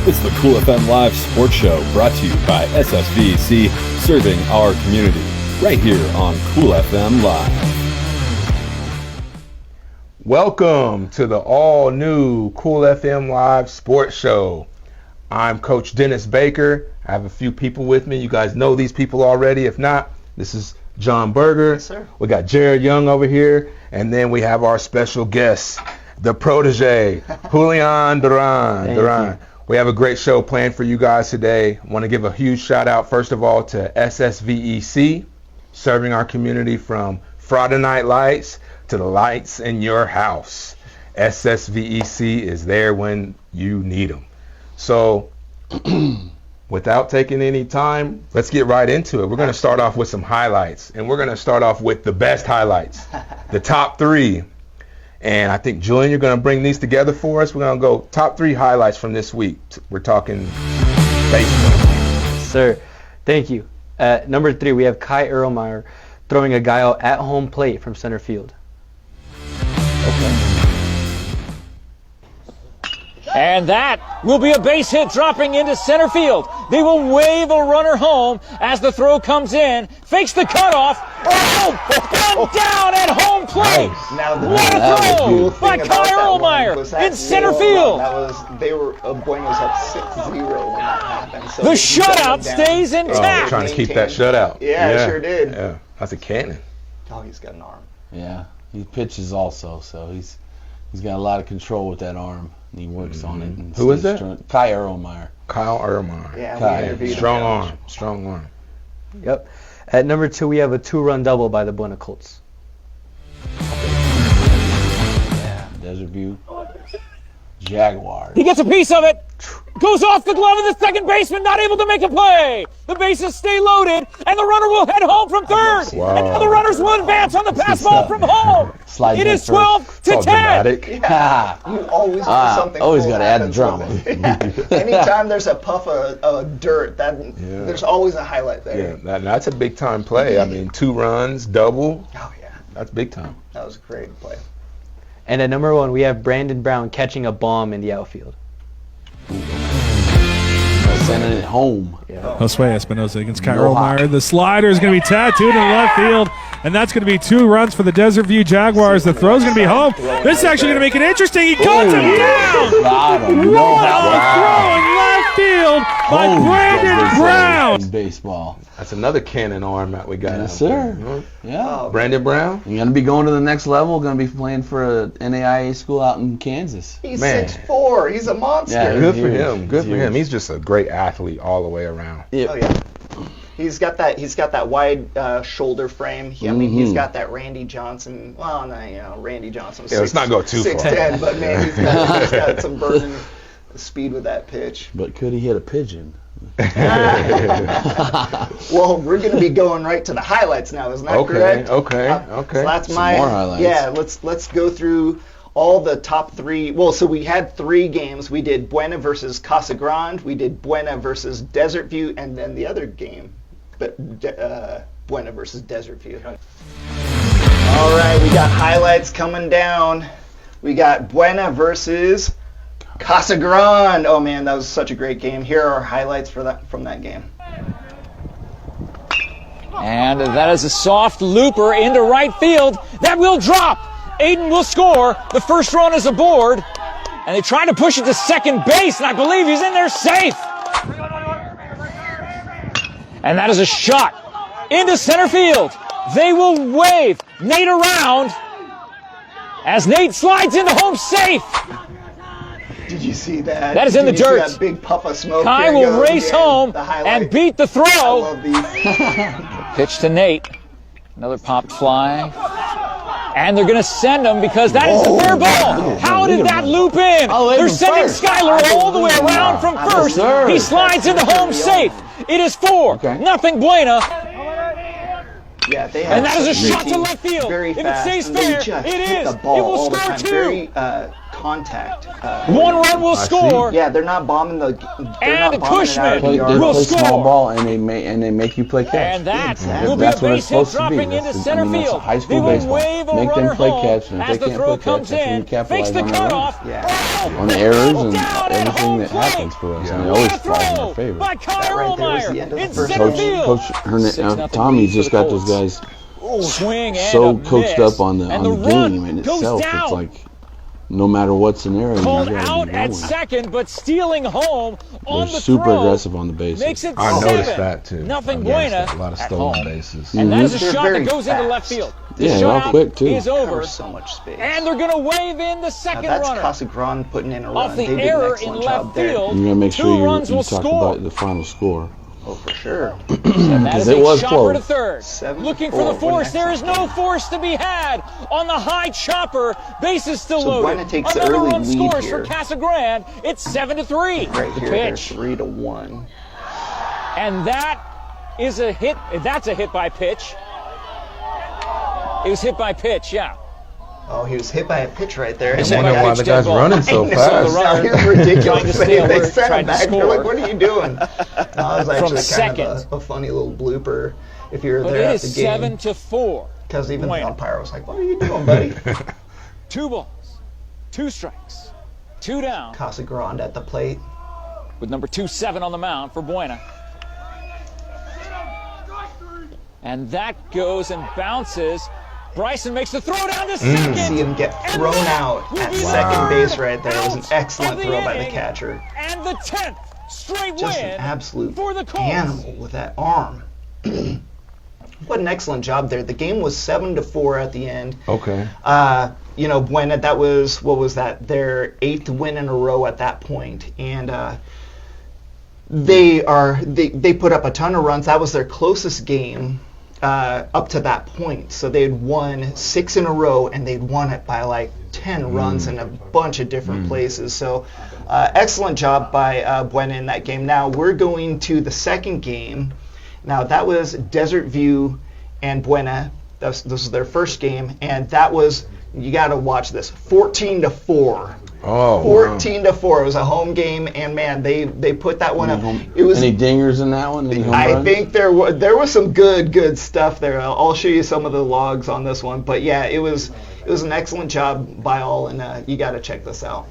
It's the Cool FM Live Sports Show, brought to you by SSVEC Serving our community, right here on Cool FM Live. Welcome to the all-new Cool FM Live Sports Show. I'm Coach Dennis Baker. I have a few people with me. You guys know these people already. If not, this is John Berger. Yes, sir. We got Jarad Young over here. And then we have our special guest, the protege, Julian Duran. We have a great show planned for you guys today. I want to give a huge shout out, first of all, to SSVEC, serving our community from Friday Night Lights to the lights in your house. SSVEC is there when you need them. So without taking any time, let's get right into it. We're going to start off with some highlights, and we're going to start off with the best highlights, the top three. And I think, Julian, you're going to bring these together for us. We're going to go top three highlights from this week. We're talking baseball. Sir, thank you. At number 3, we have Kai Erlmeyer throwing a guy out at home plate from center field. Okay. And that will be a base hit dropping into center field. They will wave a runner home as the throw comes in. Fakes the cutoff. Oh, down at home plate. Nice. Now What a throw by Kai Erlmeyer in center field. Buena was up 6-0 when that happened. So The shutout stays Oh, intact. trying to keep that shutout. Yeah, it sure did. Yeah, that's a cannon. Oh, he's got an arm. Yeah, he pitches also, so he's got a lot of control with that arm, and he works on it. And Who is stays that? strong. Kai Erlmeyer. Kyle Erlmeyer. Yeah, Kai. we interviewed Strong him. arm. Strong arm. Yep. At number 2, we have a 2-run double by the Buena Colts. Yeah, Desert View. Jaguars. He gets a piece of it. Goes off the glove of the second baseman, not able to make a play. The bases stay loaded, and the runner will head home from third. Wow. And now the runners will advance on the pass ball from home. Slides It in is first. 12 It's all to 10. dramatic. Ha! You always do something. always cool gotta add the happens drama. with it. Anytime there's a puff of dirt, there's always a highlight there. Yeah, that's a big time play. I mean, 2 runs, double. Oh yeah, That's big time. that was a great play. And at number 1, we have Brandon Brown catching a bomb in the outfield. Sending it home. Josue Espinosa against Kai No hop. Erlmeyer. The slider is going to be tattooed in left field, and that's going to be 2 runs for the Desert View Jaguars. The throw's going to be home. This is actually going to make it interesting. He cuts him down. Got him. No What a hop. throw in left field by Home, Brandon as they say Brown. in baseball. That's another cannon arm that we got. Yes, out sir. there. Yeah. Brandon Brown. You're going to be going to the next level. Going to be playing for a NAIA school out in Kansas. He's Man. 6'4". He's a monster. Yeah. Good for huge. him. Good for Huge. him. He's just a great athlete all the way around. Oh yeah. He's got that wide shoulder frame. I mean, he's got that Randy Johnson. Well, no, Randy Johnson was Yeah, let's not go too far. 6'10", but man, he's got some burning speed with that pitch. But could he hit a pigeon? Well, we're going to be going right to the highlights now, isn't that correct? Okay. So that's Some more highlights. Yeah, let's go through all the top 3. Well, so we had 3 games. We did Buena versus Casa Grande. We did Buena versus Desert View, and then the other game, Buena versus Desert View. All right, we got highlights coming down. We got Buena versus Casa Grande. Oh man, that was such a great game. Here are our highlights from that game. And that is a soft looper into right field. That will drop. Aiden will score. The first run is aboard. And they try to push it to second base, and I believe he's in there safe. And that is a shot into center field. They will wave Nate around as Nate slides into home safe. Did you see that? That is in the Did you see dirt. that big puff of smoke? Kai Here it will goes race again. home The highlight. and beat the I throw. love these. Pitch to Nate. Another popped fly. And they're going to send him because that is a fair ball. How did that loop in? Oh, They're even sending first. Skyler all the way around from first. sir. He slides into home safe. It is 4-0 Buena. Yeah, they have And that is a such shot to team. left field. Very If it fast. stays and they fair, just it hit is. the ball It will all the score time. 2. Very contact. One run will score. Yeah, they're not bombing the. And Cushman They will play score. small ball and they make you play catch. And that Exactly. will be That's a what base it's hit supposed to be. dropping into That's center that's field. high They school will baseball. wave a Make runner them play home catch, and if as they the can't throw play catch, comes that's when you in. capitalize Fakes the on the run. cutoff. Yeah. On the errors Oh, and down at everything home that plate. happens for us, and it What always a flies in throw our favor. by Kyle That right there was the Erlmeyer end of the in first center inning. field. Coach 6-0 Tommy's just lead for got the those Colts. guys Swing and so a coached miss. up on the And the game run in goes itself. down. It's like no matter what scenario, you Called gotta out be at going. second, but stealing home on They're the super throw. aggressive on the bases. Makes it I 7. noticed that too. Nothing I Buena noticed that. A lot of at stolen home. bases. And that is a They're shot very that goes into left fast. field. Yeah, This they're shutout quick, too. is over. Covers so much space. And they're going to wave in the Now second that's runner. Casagran putting in a run. Off the They did an error in excellent left job there. field. You gotta make 2 sure runs you will talk score. about the final score. Oh, for sure. And that is it a was chopper close. to third. 7-4. Looking for the What an force. There is excellent no force to be had on the high chopper. Base is still So loaded. Buena takes the Another early run lead scores here. for Casagran. It's 7-3. Right The here, they're pitch. 3-1. And that is a hit. That's a hit by pitch. It was hit by pitch, yeah. Oh, he was hit by a pitch right there. I It's a wonder hit by why pitch, the dead guy's ball. running so I know, fast. the runner It's ridiculous. trying to stay They alert, sent tried him to back. They're score. like, what are you doing? No, it was actually kind second. of a funny little blooper if you were But there it at is the game. 7-4. Because even Buena. the umpire was like, what are you doing, buddy? 2 balls, 2 strikes, 2 down. Casagran at the plate. With number 2-7 on the mound for Buena. And that goes and bounces. Bryson makes the throw down to second. See him get thrown out at second base right there. It was an excellent throw by the catcher. And the 10th straight Just win an absolute for the Colts. animal with that arm. What an excellent job there. The game was 7-4 at the end. Okay. Buena, that was, what was that? Their 8th win in a row at that point. And they put up a ton of runs. That was their closest game up to that point. So they had won 6 in a row, and they'd won it by like 10 runs in a bunch of different places. So excellent job by Buena in that game. Now we're going to the second game. Now that was Desert View and Buena. This was their first game, and that was, you got to watch this, 14-4. Oh, 14-4. It was a home game, and man, they put that one up. It was. Any dingers in that one? Any home I runs? think there was some good stuff there. I'll show you some of the logs on this one, but yeah, it was an excellent job by all, and you got to check this out.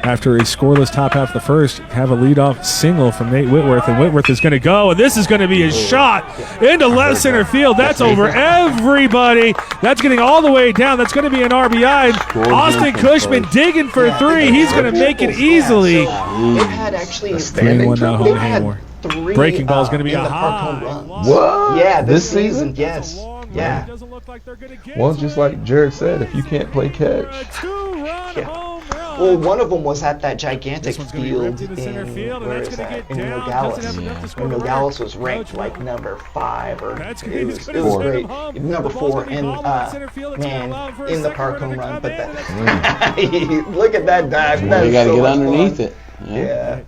After a scoreless top half of the first, have a leadoff single from Nate Whitworth, and Whitworth is going to go, and this is going to be a shot into left center field. That's over everybody. That's getting all the way down. That's going to be an RBI. Austin Cushman digging for 3. He's going to make it easily. So they've had actually 3-1 now, they've home had anymore. 3 Breaking ball is going to be in a the park high. home runs. What? Yeah, this season? yes. Yeah. Doesn't look like they're going to get Well, just like Jarad said, if you can't play catch. a 2-run Yeah. home run. Well, one of them was at that gigantic This one's going to be field ripped into center in, field, and where that's is going to that? get In down. Nogales. Doesn't have enough to score And the Nogales run. was ranked like number 5, or That's it good. was, He's it gonna was send great. him home. Number The ball's 4, gonna be and bobbing in center field. It's gonna allow for a in the second park runner home to run. come But in. that, look at that dive. Well, That you is got to so get much underneath fun. it. Yeah.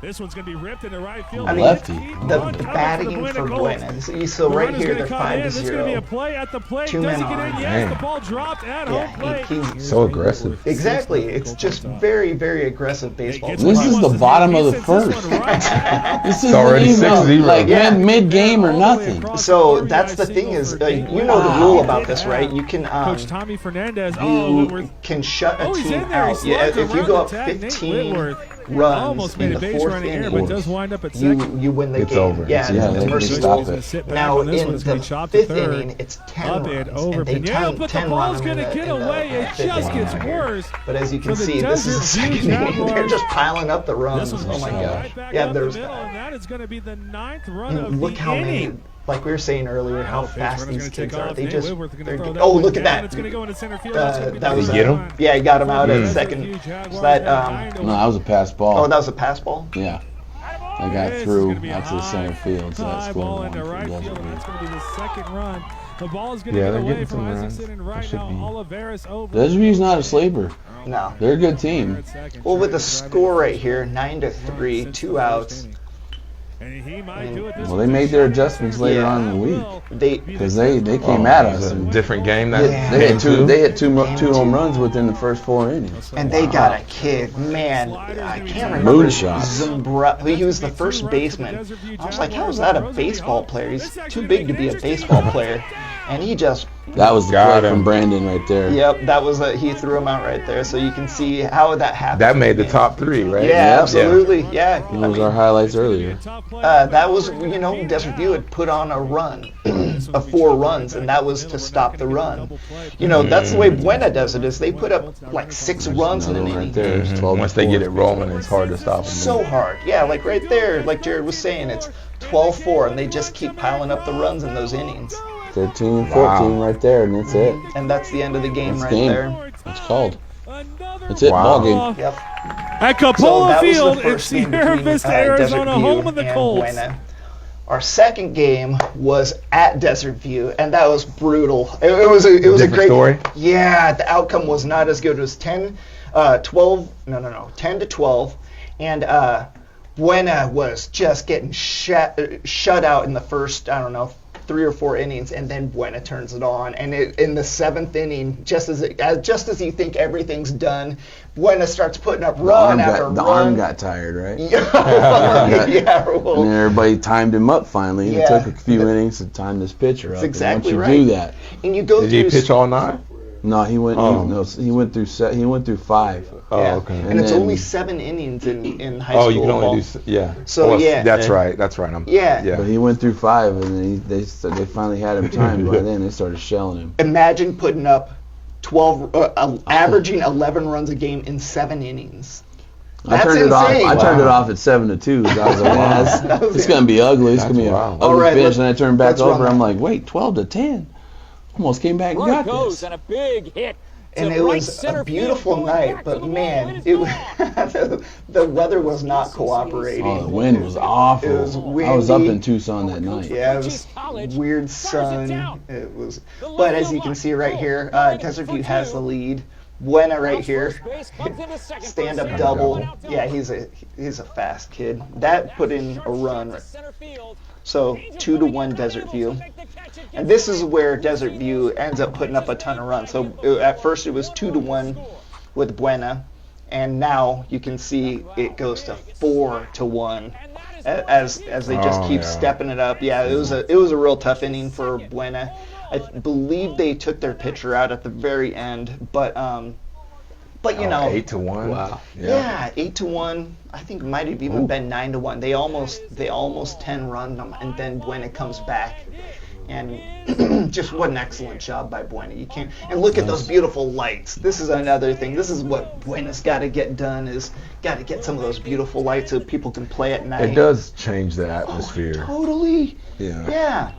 This one's going to be ripped into right field. I mean, Lefty. the batting for Buena. So right here, they're 5-0. This is going to be a play at the plate. 2 Does men he get in? on. Yes, Dang. the ball dropped at Yeah, home plate. he's So aggressive. exactly. It's just very, very aggressive baseball. Gets This what he is wants the to bottom do. of He the sends this first. one right back. This is already even 6-0. like Yeah. mid-game or All the way nothing. across So the that's the RBI thing is, single for you Nate know the Whitworth. rule He about did this, have right? You can Coach Tommy Fernandez. you Whitworth. can shut a Oh, he's team in there. He out. Yeah, slugged if you around go the up tag. Nate 15 Whitworth runs almost in made a the base 4th running error, inning, but does wind up at second. you win the It's game. over. Yeah, Yeah, the they mercy stop rule. it. Sit back Now on this in one. It's the gonna be chopped to 5th third. inning, it's 10 Up runs, and over. and they Yeah, ten, but the 10 ball's run going to in get the away. It 5th just inning gets right here. worse. But as you can So the see, this is the Desert View 2nd inning. They're Jaguars- just piling up the runs. This Oh one's my going gosh. right back Yeah, up the there's middle, and that is going to be the 9th run of and look the how many, inning. like we were saying earlier, how Base fast runner's these gonna take kids are. off. They Nate just, Whitworth gonna they're, throw that oh one look at down. that. It's gonna go into center field. That's gonna be That the was Did he get him? run. Yeah, he got him out at Desert second. View Jaguars So that, have 9 to No, that was a pass ball. Oh, that was a pass ball? Yeah. I got This is through gonna be a out to the center field, so high that's ball scored into one right for field, Desert and View. that's going to be the second run. The ball is going to Yeah, get they're away getting from some runs. Isaacson, and That right should now be- Oliveris over. Desert View's not a sleeper. No. They're a good team. Well, with the score right here, 9-3, 2 outs. And he might do it this Well, they made their adjustments later on in the week because they came at us. It was a And different game that they hit two home runs within the first 4 innings. And they got a kid, man. I can't remember. Moonshots. He was the first baseman. I was like, how is that a baseball player? He's too big to be a baseball player. And he just... That was the play from Brandon right there. Yep, that was he threw him out right there. So you can see how that happened. That made the top 3, right? Yeah, absolutely. Yeah. That was our highlights earlier. That was, Desert View had put on a run of 4 runs, and that was to stop the run. That's the way Buena does it, is they put up like 6 runs in an inning. Right there. It's 12 Once they get it rolling, it's hard to stop them. So hard. Yeah, like right there, like Jarad was saying, it's 12-4, and they just keep piling up the runs in those innings. 13, 14 right there, and that's it. And that's the end of the game there. It's called. That's it, ball game. Yep. At Capola Field, it's Sierra Vista, Arizona, home of the Colts. Buena. Our second game was at Desert View, and that was brutal. It was a great story. Yeah, the outcome was not as good. It was 10 to 12, and Buena was just getting shut out in the first 3 or 4 innings, and then Buena turns it on. And in the 7th inning, just as you think everything's done, Buena starts putting up run after run. The arm got tired, right? Well, and then everybody timed him up finally. It took a few innings to time this pitcher up. That's exactly and right. Once you do that, and you go Did he pitch all 9? No, he went. He went through 5. Oh, okay. And it's only 7 innings in high school. Oh, you can only ball. do So That's right. Yeah. But he went through 5, and then they finally had him timed. By then, they started shelling him. Imagine putting up 12, averaging 11 runs a game in 7 innings. That's insane. I turned it off at 7-2. I was like, it's gonna be ugly. It's gonna be an ugly pitch. And I turned back over. I'm like, wait, 12-10. Almost came back and got this. And a big hit. And it was a beautiful night, but man, the weather was not cooperating. Oh, the wind was awful. It was windy. I was up in Tucson that night. Yeah, it was weird sun. It was, but as you can see right here, Desert View has the lead. Buena right here, stand-up double. Yeah, he's a fast kid. That put in a run. So 2-1 Desert View. And this is where Desert View ends up putting up a ton of runs. So at first it was 2-1 with Buena, and now you can see it goes to 4-1 as they just keep stepping it up. Yeah, it was a real tough inning for Buena. I believe they took their pitcher out at the very end, but 8-1. Wow. Yeah, 8-1. I think it might have even been 9-1. They almost 10 run them, and then Buena comes back, and just what an excellent job by Buena. You can't. And look at those beautiful lights. This is another thing. This is what Buena's got to get done. Is got to get some of those beautiful lights so people can play at night. It does change the atmosphere. Oh, totally. Yeah. Yeah.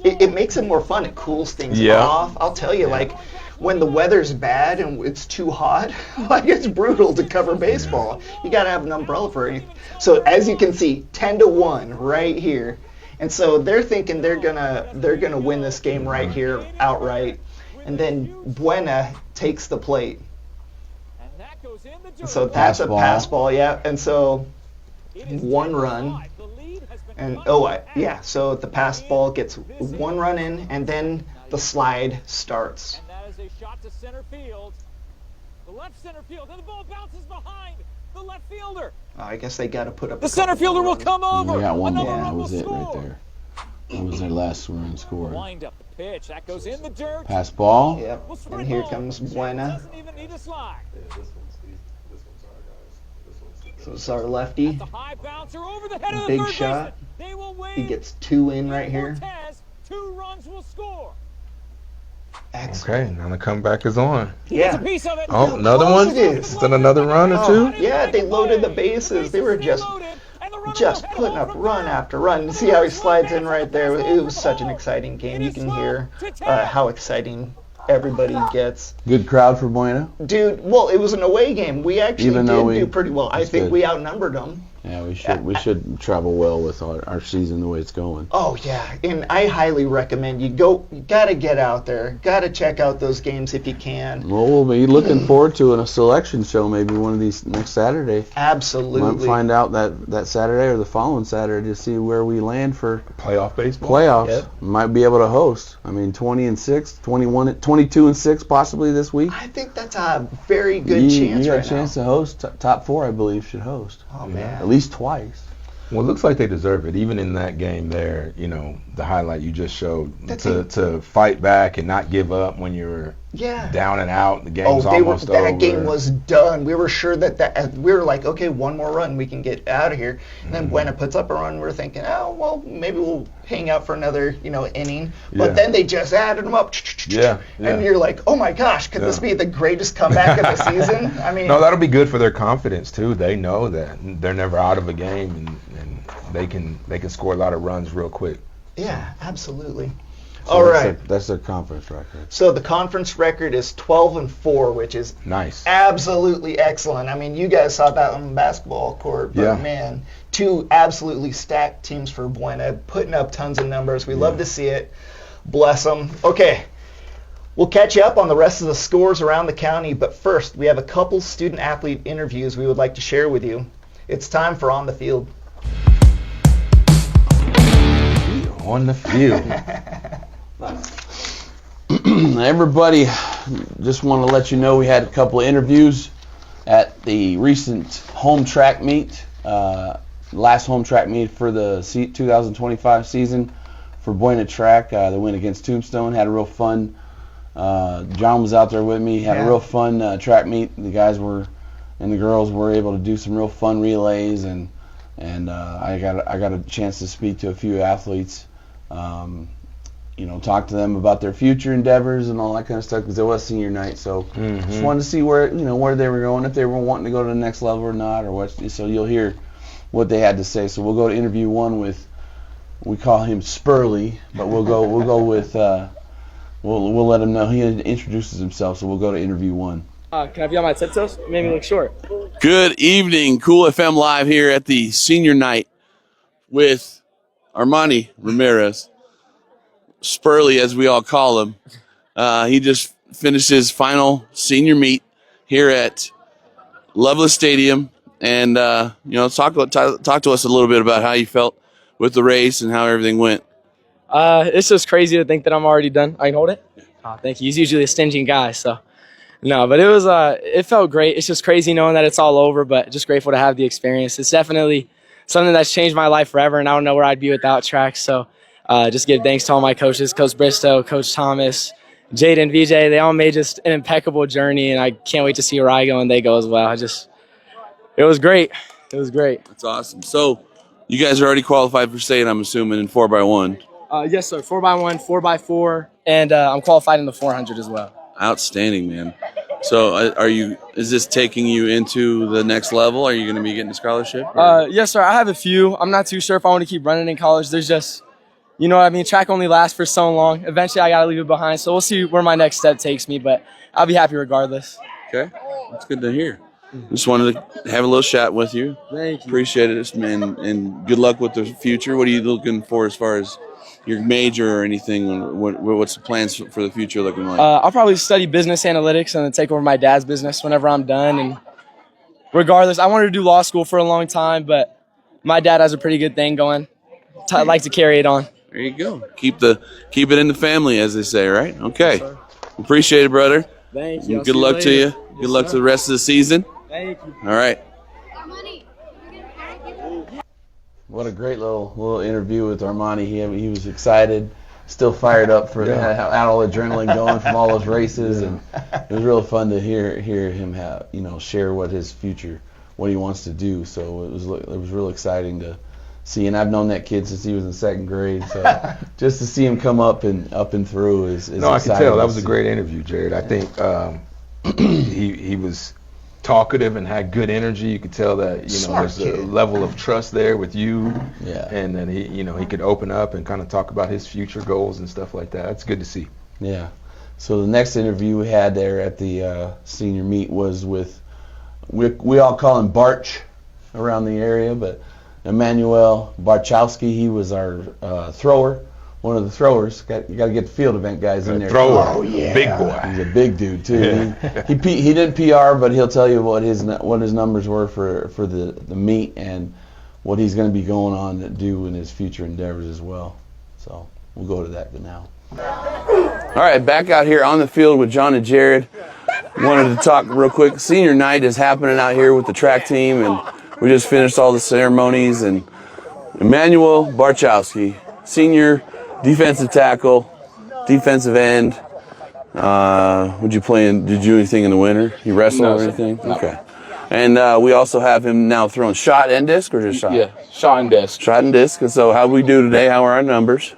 It makes it more fun. It cools things off. I'll tell you, like, when the weather's bad and it's too hot, like, it's brutal to cover baseball. You got to have an umbrella for anything. So as you can see, 10-1 right here. And so they're thinking they're gonna win this game right here outright. And then Buena takes the plate. And so that's a pass ball, yeah. And so 1 run. And so the pass ball gets 1 run in, and then the slide starts. And that is a shot to center field. The left center field, and the ball bounces behind the left fielder. Oh, I guess they got to put up. The center fielder will come over. We got 1 more. Another That run was will it score. right there. That was their last run scored. Wind up the pitch. That goes in the dirt. Pass ball. Yep. And here comes Buena. Doesn't even need a slide. So it's our lefty. The high bouncer over the head of the Big third shot. baseman. They will wait. He gets 2 in right here. Cortez, 2 runs will score. Excellent. Okay, now the comeback is on. Yeah. It's a piece of it. Oh, another one? It is. Is that another run or 2? Yeah, they loaded the bases. They were just putting up run after run. See how he slides in right there? It was such an exciting game. You can hear how exciting everybody gets. Good crowd for Buena. Dude, well, it was an away game. We actually did do pretty well. I think good. we outnumbered them. Yeah, we should travel well with our season the way it's going. Oh yeah, and I highly recommend you gotta get out there, gotta check out those games if you can. Well, we'll be looking forward to a selection show maybe one of these next Saturday. Absolutely. Might find out that Saturday or the following Saturday to see where we land for playoff baseball. Playoffs. Yep. Might be able to host. I mean, 20-6, 22-6 possibly this week. I think that's a very good chance. You got right a chance now. to host. Top 4, I believe, should host. Oh man. At least twice. Well, it looks like they deserve it. Even in that game there, the highlight you just showed, to fight back and not give up when you're down and out. The game's almost over. That game was done. We were sure that we were like, okay, one more run, we can get out of here. And then Buena puts up a run. We're thinking, oh, well, maybe we'll hang out for another, inning. But then they just added them up. Yeah. And you're like, oh my gosh, could this be the greatest comeback of the season? I mean, no, that'll be good for their confidence too. They know that they're never out of a game, and they can score a lot of runs real quick. Yeah, absolutely. So all right. That's their conference record. So the conference record is 12-4, which is nice. Absolutely excellent. I mean, you guys saw that on the basketball court, but man, 2 absolutely stacked teams for Buena, putting up tons of numbers. We love to see it. Bless them. Okay. We'll catch you up on the rest of the scores around the county, but first, we have a couple student-athlete interviews we would like to share with you. It's time for On the Field. On the field. Everybody, just want to let you know we had a couple of interviews at the recent home track meet, last home track meet for the 2025 season for Buena Track. They went against Tombstone, had a real fun. John was out there with me, had a real fun track meet. The guys and the girls were able to do some real fun relays, and I got a chance to speak to a few athletes. Talk to them about their future endeavors and all that kind of stuff because it was senior night. So just wanted to see where they were going, if they were wanting to go to the next level or not, or what. So you'll hear what they had to say. So we'll go to interview 1 with, we call him Spurley, but we'll go with we'll let him know. He introduces himself. So we'll go to interview 1. Can I be on my tiptoes? Made me look short. Good evening, Cool FM Live here at the senior night with Armani Ramirez, Spurley as we all call him. He just finished his final senior meet here at Loveless Stadium, and talk to us a little bit about how you felt with the race and how everything went. It's just crazy to think that I'm already done. I can hold it? Oh, thank you. He's usually a stingy guy, so. No, but it felt great. It's just crazy knowing that it's all over, but just grateful to have the experience. It's definitely something that's changed my life forever, and I don't know where I'd be without track. So just give thanks to all my coaches, Coach Bristow, Coach Thomas, Jaden, VJ. They all made just an impeccable journey, and I can't wait to see where I go and they go as well. It was great. It was great. That's awesome. So you guys are already qualified for state, I'm assuming, in 4x1. Yes, sir. 4x1, 4x4, and I'm qualified in the 400 as well. Outstanding, man. So is this taking you into the next level? Are you going to be getting a scholarship? Yes, sir. I have a few. I'm not too sure if I want to keep running in college. There's just, track only lasts for so long. Eventually, I got to leave it behind. So we'll see where my next step takes me, but I'll be happy regardless. Okay. That's good to hear. Just wanted to have a little chat with you. Thank you. Appreciate it, man, and good luck with the future. What are you looking for as far as your major or anything? What's the plans for the future looking like? I'll probably study business analytics and then take over my dad's business whenever I'm done. And regardless, I wanted to do law school for a long time, but my dad has a pretty good thing going. I'd like to carry it on. There you go. Keep it in the family, as they say, right? Okay. Yes, appreciate it, brother. Thank you. Good luck to you. Good luck to the rest of the season. Thank you. All right. What a great little interview with Armani. He was excited, still fired up for had all the adrenaline going from all those races, and it was really fun to hear him share what his future, what he wants to do. So it was real exciting to see, and I've known that kid since he was in 2nd grade. So just to see him come up and through is no, I can tell that was a great interview, Jared. I think he was talkative and had good energy. You could tell that there's a level of trust there with you, and then he could open up and kind of talk about his future goals and stuff like that. That's good to see. Yeah. So the next interview we had there at the senior meet was with we all call him Barch. around the area. But Emmanuel Barchowski, he was our thrower. One of the throwers. You got to get the field event guys in there. Thrower. Oh, yeah. Big boy. He's a big dude too. He did PR, but he'll tell you what his numbers were for the meet and what he's going to be going on to do in his future endeavors as well. So we'll go to that now. All right, back out here on the field with John and Jarad. Wanted to talk real quick. Senior night is happening out here with the track team, and we just finished all the ceremonies. And Emmanuel Barchowski, senior defensive tackle, defensive end. Did you do anything in the winter? You wrestle or anything? No. Okay. And we also have him now throwing shot and disc, or just shot? Yeah, shot and disc. Shot and disc. And so how we do today? How are our numbers?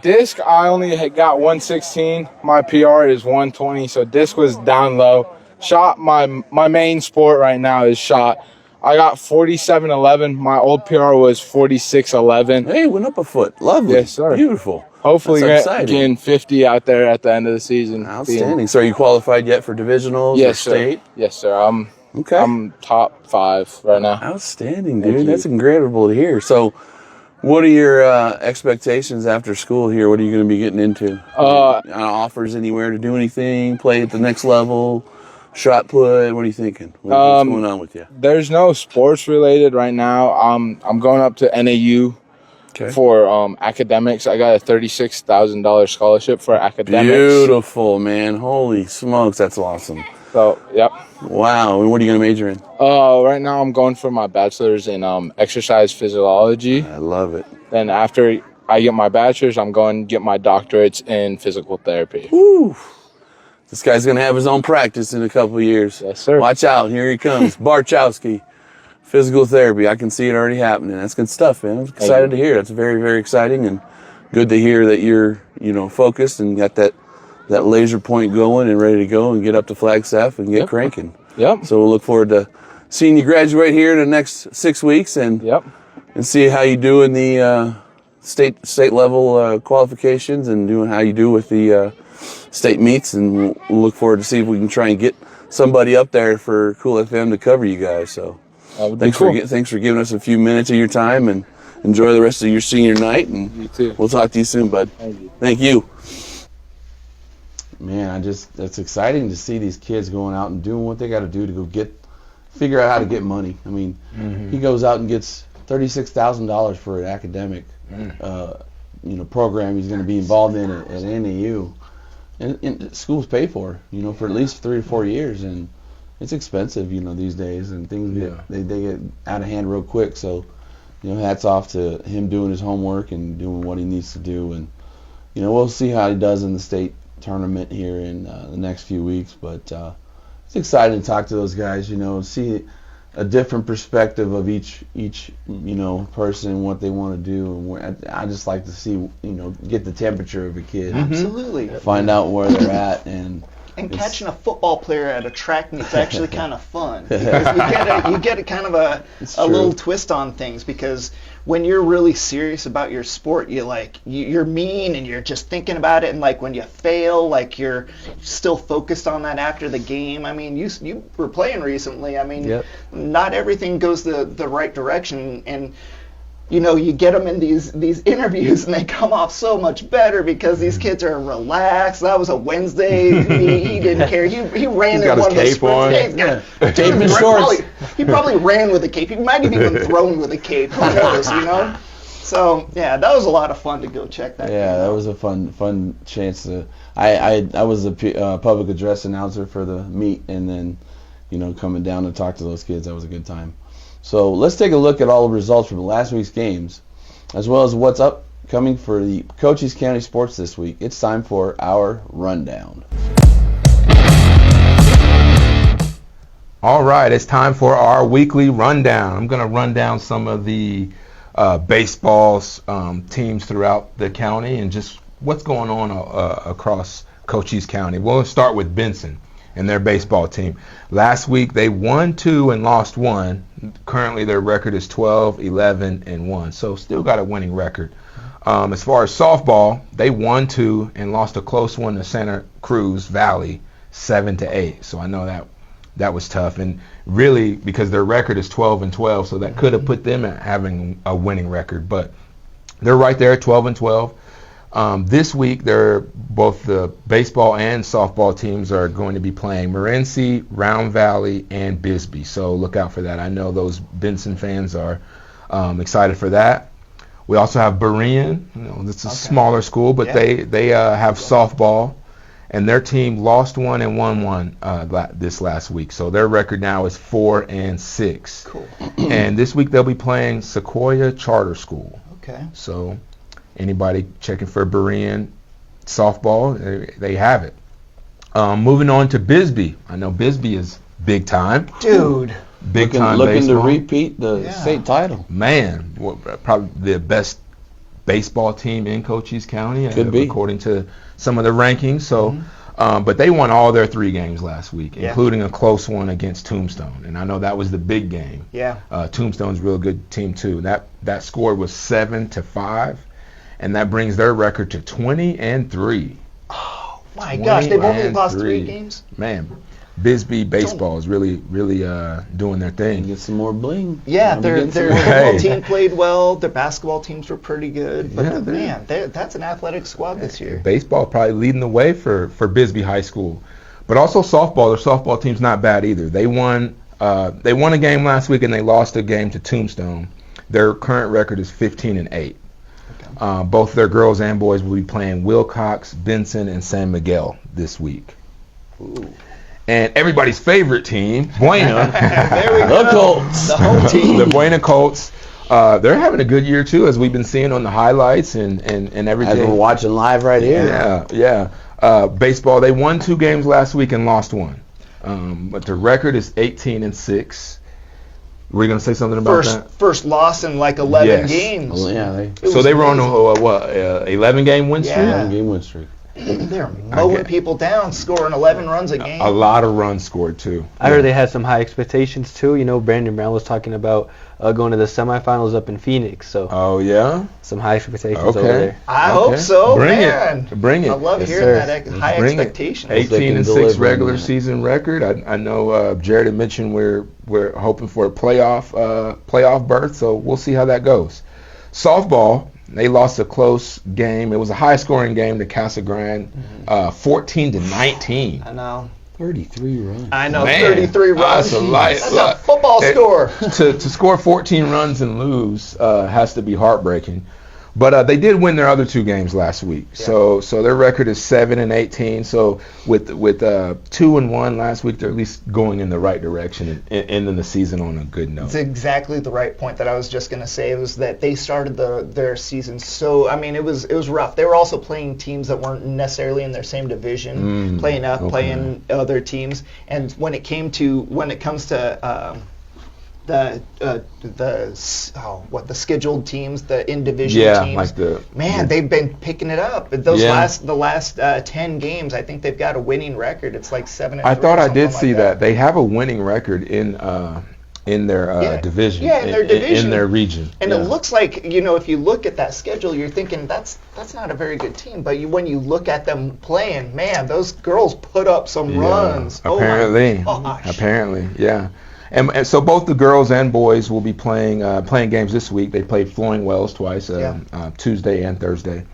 Disc, I only had got 116. My PR is 120, so disc was down low. Shot, my main sport right now is shot. I got 47.11. My old PR was 46.11. Hey, went up a foot. Lovely. Yes, sir. Beautiful. Hopefully getting 50 out there at the end of the season. Outstanding. So are you qualified yet for divisionals or state? Yes, sir. I'm top 5 right now. Outstanding, dude. That's incredible to hear. So what are your expectations after school here? What are you going to be getting into? Offers anywhere to do anything? Play at the next level? Shot put? What are you thinking? What's going on with you? There's no sports related right now. I'm going up to NAU for academics. I got a $36,000 scholarship for academics. Beautiful, man. Holy smokes, that's awesome. So, yep. Wow. And what are you going to major in? Right now I'm going for my bachelor's in exercise physiology. I love it. Then after I get my bachelor's, I'm going to get my doctorates in physical therapy. Woo. This guy's going to have his own practice in a couple of years. Yes, sir. Watch out. Here he comes. Barchowski, physical therapy. I can see it already happening. That's good stuff, man. I'm excited to hear. That's very, very exciting, and good to hear that you're, focused and got that laser point going and ready to go and get up to Flagstaff and get cranking. Yep. So we'll look forward to seeing you graduate here in the next 6 weeks and see how you do in the state level qualifications and doing how you do with the state meets, and we'll look forward to see if we can try and get somebody up there for Cool FM to cover you guys. So thanks for giving us a few minutes of your time, and enjoy the rest of your senior night, and you too. We'll talk to you soon, bud. Thank you. Man, that's exciting to see these kids going out and doing what they got to do to figure out how to get money. I mean, he goes out and gets $36,000 for an academic program he's going to be involved in at NAU. And schools pay for at least 3 or 4 years, and it's expensive, these days, and things they get out of hand real quick. So, hats off to him doing his homework and doing what he needs to do, and we'll see how he does in the state tournament here in the next few weeks. But it's exciting to talk to those guys, see a different perspective of each person and what they want to do, and I just like to see get the temperature of a kid. Absolutely. Find out where they're at, and catching a football player at a track meet is actually kind of fun, because you get a kind of a little twist on things, because when you're really serious about your sport, you're mean and you're just thinking about it, and like when you fail, like you're still focused on that after the game. I mean, you were playing recently. I mean, not everything goes the right direction, and you get them in these interviews and they come off so much better because these kids are relaxed. That was a Wednesday. He didn't care. He ran in one of those sprints. Tape and shorts. He probably ran with a cape. He might have even thrown with a cape. Who knows, So, that was a lot of fun to go check that. Yeah, that was a fun chance to. I was a public address announcer for the meet, and then, coming down to talk to those kids, that was a good time. So let's take a look at all the results from last week's games, as well as what's upcoming for the Cochise County sports this week. It's time for our rundown. All right, it's time for our weekly rundown. I'm going to run down some of the baseball's teams throughout the county and just what's going on across Cochise County. We'll start with Benson and their baseball team. Last week they won 2 and lost 1. Currently their record is 12, 11, and 1. So still got a winning record. As far as softball, they won 2 and lost a close one to Santa Cruz Valley, 7-8. So I know that that was tough. And really, because their record is 12-12, so that could have put them at having a winning record. But they're right there at 12-12. This week, both the baseball and softball teams are going to be playing Morenci, Round Valley, and Bisbee. So look out for that. I know those Benson fans are excited for that. We also have Berean. It's a smaller school, but they have softball, and their team lost one and won one this last week. So their record now is 4-6. Cool. And this week they'll be playing Sequoia Charter School. Okay. So anybody checking for Berean softball, they have it. Moving on to Bisbee. I know Bisbee is big time. Dude. Big time looking baseball. to repeat the state title. Man, probably the best baseball team in Cochise County, Could be, according to some of the rankings. So, but they won all their 3 games last week, including a close one against Tombstone, and I know that was the big game. Yeah. Tombstone's a real good team too. That score was 7-5, and that brings their record to 20-3. Oh my gosh, they've only lost 3 games. Man. Bisbee baseball is really doing their thing. Get some more bling. Yeah, their football team played well. Their basketball teams were pretty good. But that's an athletic squad this year. Baseball probably leading the way for Bisbee High School, but also softball. Their softball team's not bad either. They won a game last week and they lost a game to Tombstone. Their current record is 15-8. Okay. Both their girls and boys will be playing Wilcox, Benson, and San Miguel this week. Ooh. And everybody's favorite team, Buena. The Colts. The home team. The Buena Colts. They're having a good year, too, as we've been seeing on the highlights and everything. As we're watching live right here. Yeah. Baseball, they won 2 games last week and lost 1. But the record is 18-6. Were you going to say something about that? First loss in like 11 games. Well, yeah. They were on a 11-game win streak? 11-game win streak. They're mowing people down, scoring 11 runs a game. A lot of runs scored, too. I heard they had some high expectations, too. You know, Brandon Brown was talking about going to the semifinals up in Phoenix. So. Oh, yeah? Some high expectations over there. I hope so, Bring it. I love hearing that high expectations. 18-6 regular season record. I know Jarad had mentioned we're hoping for a playoff berth, so we'll see how that goes. Softball. They lost a close game. It was a high-scoring game to Casa Grande, 14-19. I know. 33 runs. I know, Man, 33 runs. That's a football score. To score 14 runs and lose has to be heartbreaking. But they did win their other 2 games last week. Yeah. So their record is 7-18. So with 2-1 last week, they're at least going in the right direction and ending the season on a good note. It's exactly the right point that I was just going to say. It was that they started their season so, I mean, it was rough. They were also playing teams that weren't necessarily in their same division, playing other teams. And when it comes to the scheduled teams, the in-division teams. They've been picking it up. The last 10 games, I think they've got a winning record. It's like 7-3. I thought I did see that. They have a winning record in their division. Yeah, in their division. In their region. And it looks like, if you look at that schedule, you're thinking that's not a very good team. But when you look at them playing, man, those girls put up some runs. Apparently, yeah. And so both the girls and boys will be playing games this week. They played Flowing Wells twice, Tuesday and Thursday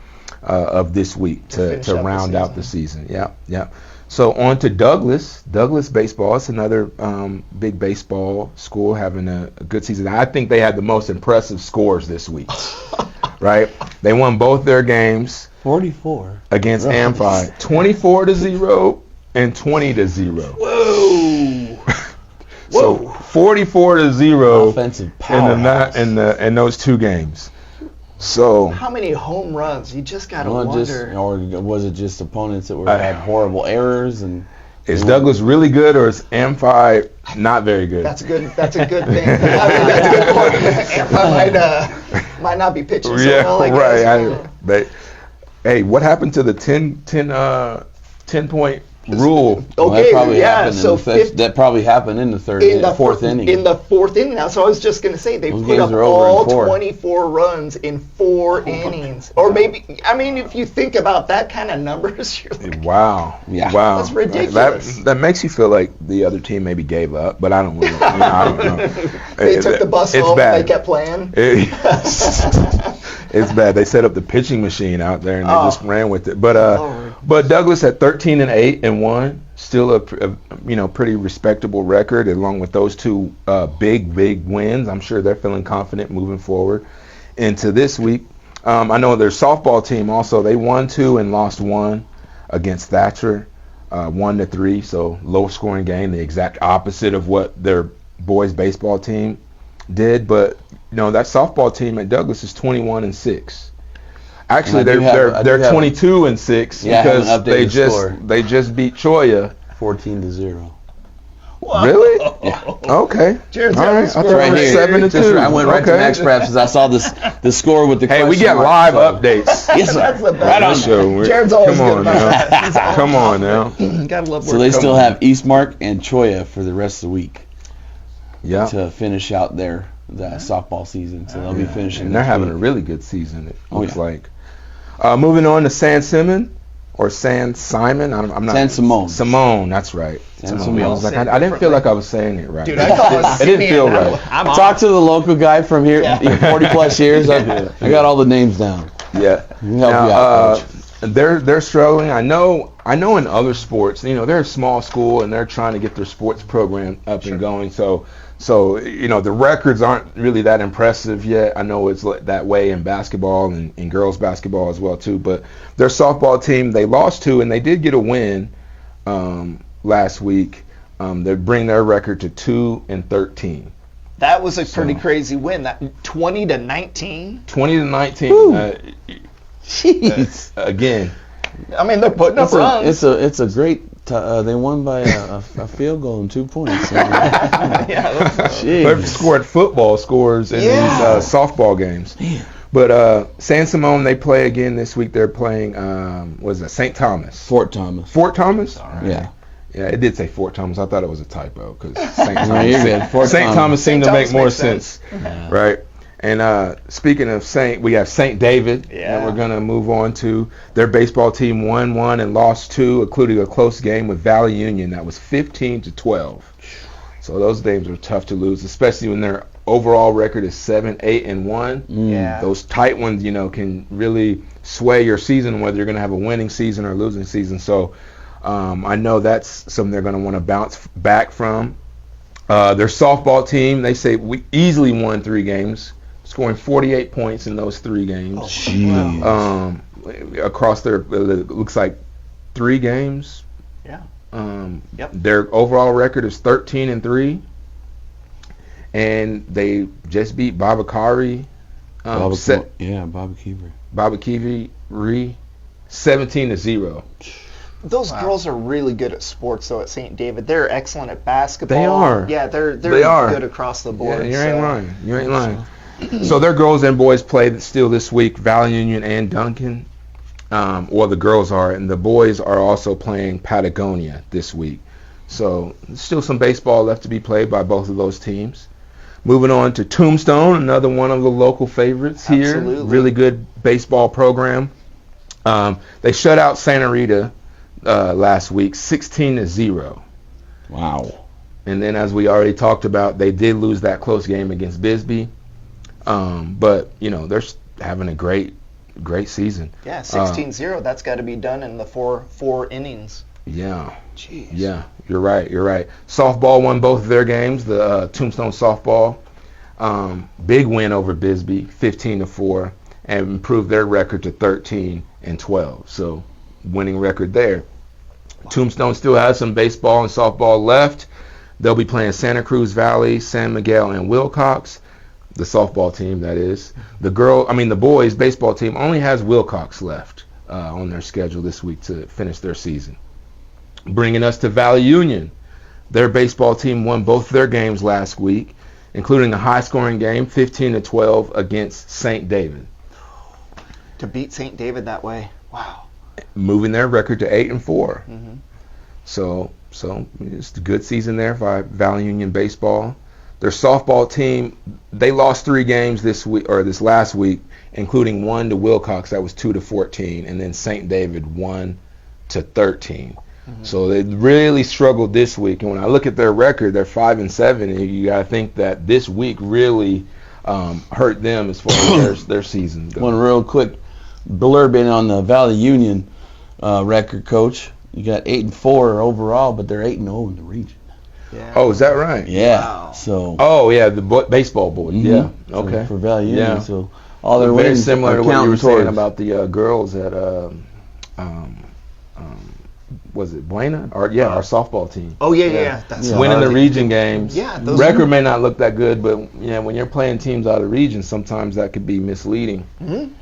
of this week to round out the season. Yeah. So on to Douglas. Douglas baseball. It's another big baseball school having a good season. I think they had the most impressive scores this week. Right? They won both their games. 44 against Amphi. 24-0 and 20-0. Whoa. So 44-0 offensive power in those 2 games. So how many home runs? You just gotta wonder. Or was it just opponents that had horrible errors? And is Douglas really good, or is Amphi not very good? That's a good thing. That's a good point. Amphi might not be pitching so well. Right. Hey, what happened to the 10-point rule. Well, that Okay, probably yeah, happened so in the fifth, that probably happened in the fourth inning. In the fourth inning. That's what I was just going to say. They Those put games up are over in all 4. 24 runs in 4 innings. Or maybe, I mean, if you think about that kind of numbers, you're like, Wow. Yeah. Wow. That's ridiculous. That makes you feel like the other team maybe gave up, but I don't really, I don't know. they took the bus It's home bad. and they kept playing. It's bad. They set up the pitching machine out there and they just ran with it. But Lord. but Douglas at 13-8-1, still a pretty respectable record along with those two big wins. I'm sure they're feeling confident moving forward into this week. I know their softball team also, they won 2 and lost 1 against Thatcher, 1-3, so low scoring game, the exact opposite of what their boys baseball team did. But that softball team at Douglas is 21-6. Actually, they're 22-6 Yeah, I haven't because updated the score. they just beat Choya. 14-0. Really? Yeah. Okay. Jared's All got right. the I score thought it Right was here. 7-2. I went right to Max Preps because I saw the score with the Hey, we question get mark, live so- updates. Yes, sir. That's the best. Right on. So Jared's always come good on about now. that. He's always Come on now. Gotta love So where they it still comes have Eastmark and Choya for the rest of the week Yeah. to finish out the softball season. So they'll be finishing. And they're next having a week. really good season, it Oh, looks yeah. like. Moving on to San Simon or San Simon. I'm not. San Simone. Simone, that's right. San I Simone. was like, I didn't feel like I was saying it right. Dude, I thought it was It didn't feel Simeon. right. I'm Talk to the local guy from here, 40 plus years. I got all the names down. Yeah. We can help you out, Coach. They're struggling. I know in other sports, they're a small school and they're trying to get their sports program up and going. So the records aren't really that impressive yet. I know it's that way in basketball and girls basketball as well too. But their softball team, they lost 2 and they did get a win last week. They bring their record to 2-13. That was a pretty crazy win. That 20-19. 20-19. Jeez. Again. I mean, they're putting up runs. It's a great. They won by a field goal and 2 points. They've scored football scores in these softball games. But San Simone, they play again this week. They're playing, St. Thomas? Fort Thomas. Fort Thomas? Yeah. Yeah, it did say Fort Thomas. I thought it was a typo because St. No, Thomas, you're good. Fort St. Thomas seemed to make Thomas more makes sense, right? And speaking of Saint, we have St. David that we're going to move on to. Their baseball team won 1 and lost 2, including a close game with Valley Union that was 15-12. So those games are tough to lose, especially when their overall record is 7-8-1. Yeah. Those tight ones, can really sway your season, whether you're going to have a winning season or a losing season. So I know that's something they're going to want to bounce back from. Their softball team, they say we easily won 3 games, scoring 48 points in those 3 games. Across their, it looks like 3 games. Yeah. Their overall record is 13-3, and they just beat Babakari. Babakiri 17-0. Those girls are really good at sports, though, at St. David. They're excellent at basketball. They are. Yeah, they're They are. good across the board. Yeah, you ain't lying. So their girls and boys play still this week, Valley Union and Duncan. The girls are, and the boys are also playing Patagonia this week. So still some baseball left to be played by both of those teams. Moving on to Tombstone, another one of the local favorites here. Absolutely. Really good baseball program. They shut out Santa Rita last week, 16-0. Wow. And then, as we already talked about, they did lose that close game against Bisbee. But they're having a great season. Yeah, 16-0. That's got to be done in the four innings. Yeah. Jeez. Yeah, you're right. Softball won both of their games. The Tombstone softball, big win over Bisbee, 15-4, and improved their record to 13-12. So, winning record there. Tombstone still has some baseball and softball left. They'll be playing Santa Cruz Valley, San Miguel, and Wilcox. The softball team, that is. The boys' baseball team only has Wilcox left on their schedule this week to finish their season. Bringing us to Valley Union. Their baseball team won both their games last week, including a high-scoring game, 15-12 against St. David. To beat St. David that way, wow. Moving their record to 8-4. So it's a good season there for Valley Union baseball. Their softball team, they lost 3 games this last week, including one to Wilcox that was 2-14, and then St. David 1-13. So they really struggled this week. And when I look at their record, they're 5-7, and you got to think that this week really hurt them as far as their season goes. One real quick blurb in on the Valley Union record, Coach. You got 8-4 overall, but they're 8-0 in the region. Yeah. Oh, is that right? Yeah. Wow. So. Oh, yeah, the baseball boys. Yeah. Okay. For Valley Union. Yeah. So all their Very wins similar are to what you counting were saying towards. about the girls at was it Buena? Our softball team. Oh yeah. That's winning the region games. Yeah, those record may not look that good, but when you're playing teams out of region, sometimes that could be misleading.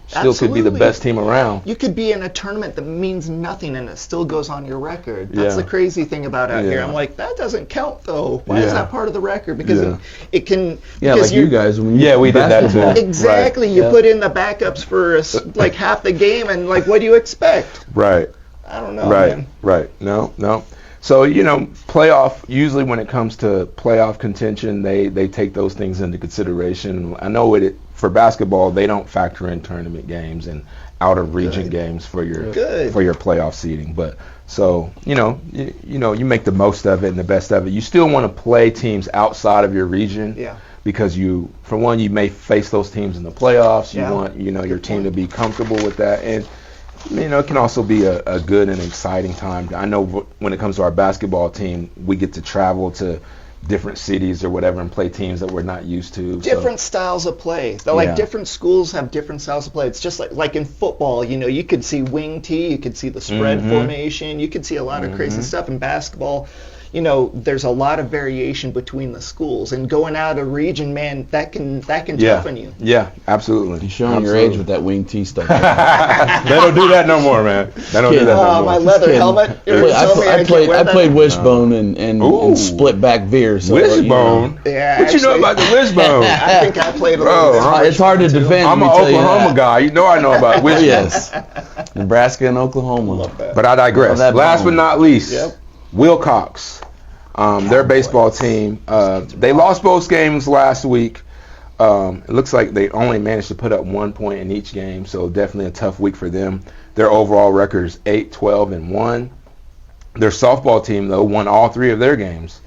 Still could be the best team around. You could be in a tournament that means nothing and it still goes on your record. That's the crazy thing about out here. I'm like, that doesn't count though. Why is that part of the record? Because it can. Yeah, like you guys. When you we did that too. Exactly. Right. You put in the backups for like half the game, and like, what do you expect? Right. I don't know. Right. Man. Right. No. So, playoff, usually when it comes to playoff contention, they take those things into consideration. I know for basketball, they don't factor in tournament games and out of region games for your playoff seeding. But so, you make the most of it and the best of it. You still want to play teams outside of your region. Yeah. Because you may face those teams in the playoffs. You want, your team to be comfortable with that. And it can also be a good and exciting time. I know when it comes to our basketball team, we get to travel to different cities or whatever and play teams that we're not used to. Different styles of play. Different schools have different styles of play. It's just like in football, you could see wing tee, you could see the spread formation, you could see a lot of crazy stuff. In basketball, there's a lot of variation between the schools, and going out of region, man, that can toughen you. Yeah, absolutely. You're showing your age with that wing tee stuff. They don't do that no more, man. They don't do that no more. My leather helmet. I played wishbone and split back veer. So wishbone? Yeah. What you know about the wishbone? I think I played a little bit. It's hard to defend. I'm an Oklahoma guy. I know about wishbone. Yes. Nebraska and Oklahoma. Love that. But I digress. Last but not least, Wilcox. Their baseball team, they lost both games last week. It looks like they only managed to put up 1 point in each game, so definitely a tough week for them. Their overall record is 8-12-1. Their softball team, though, won all 3 of their games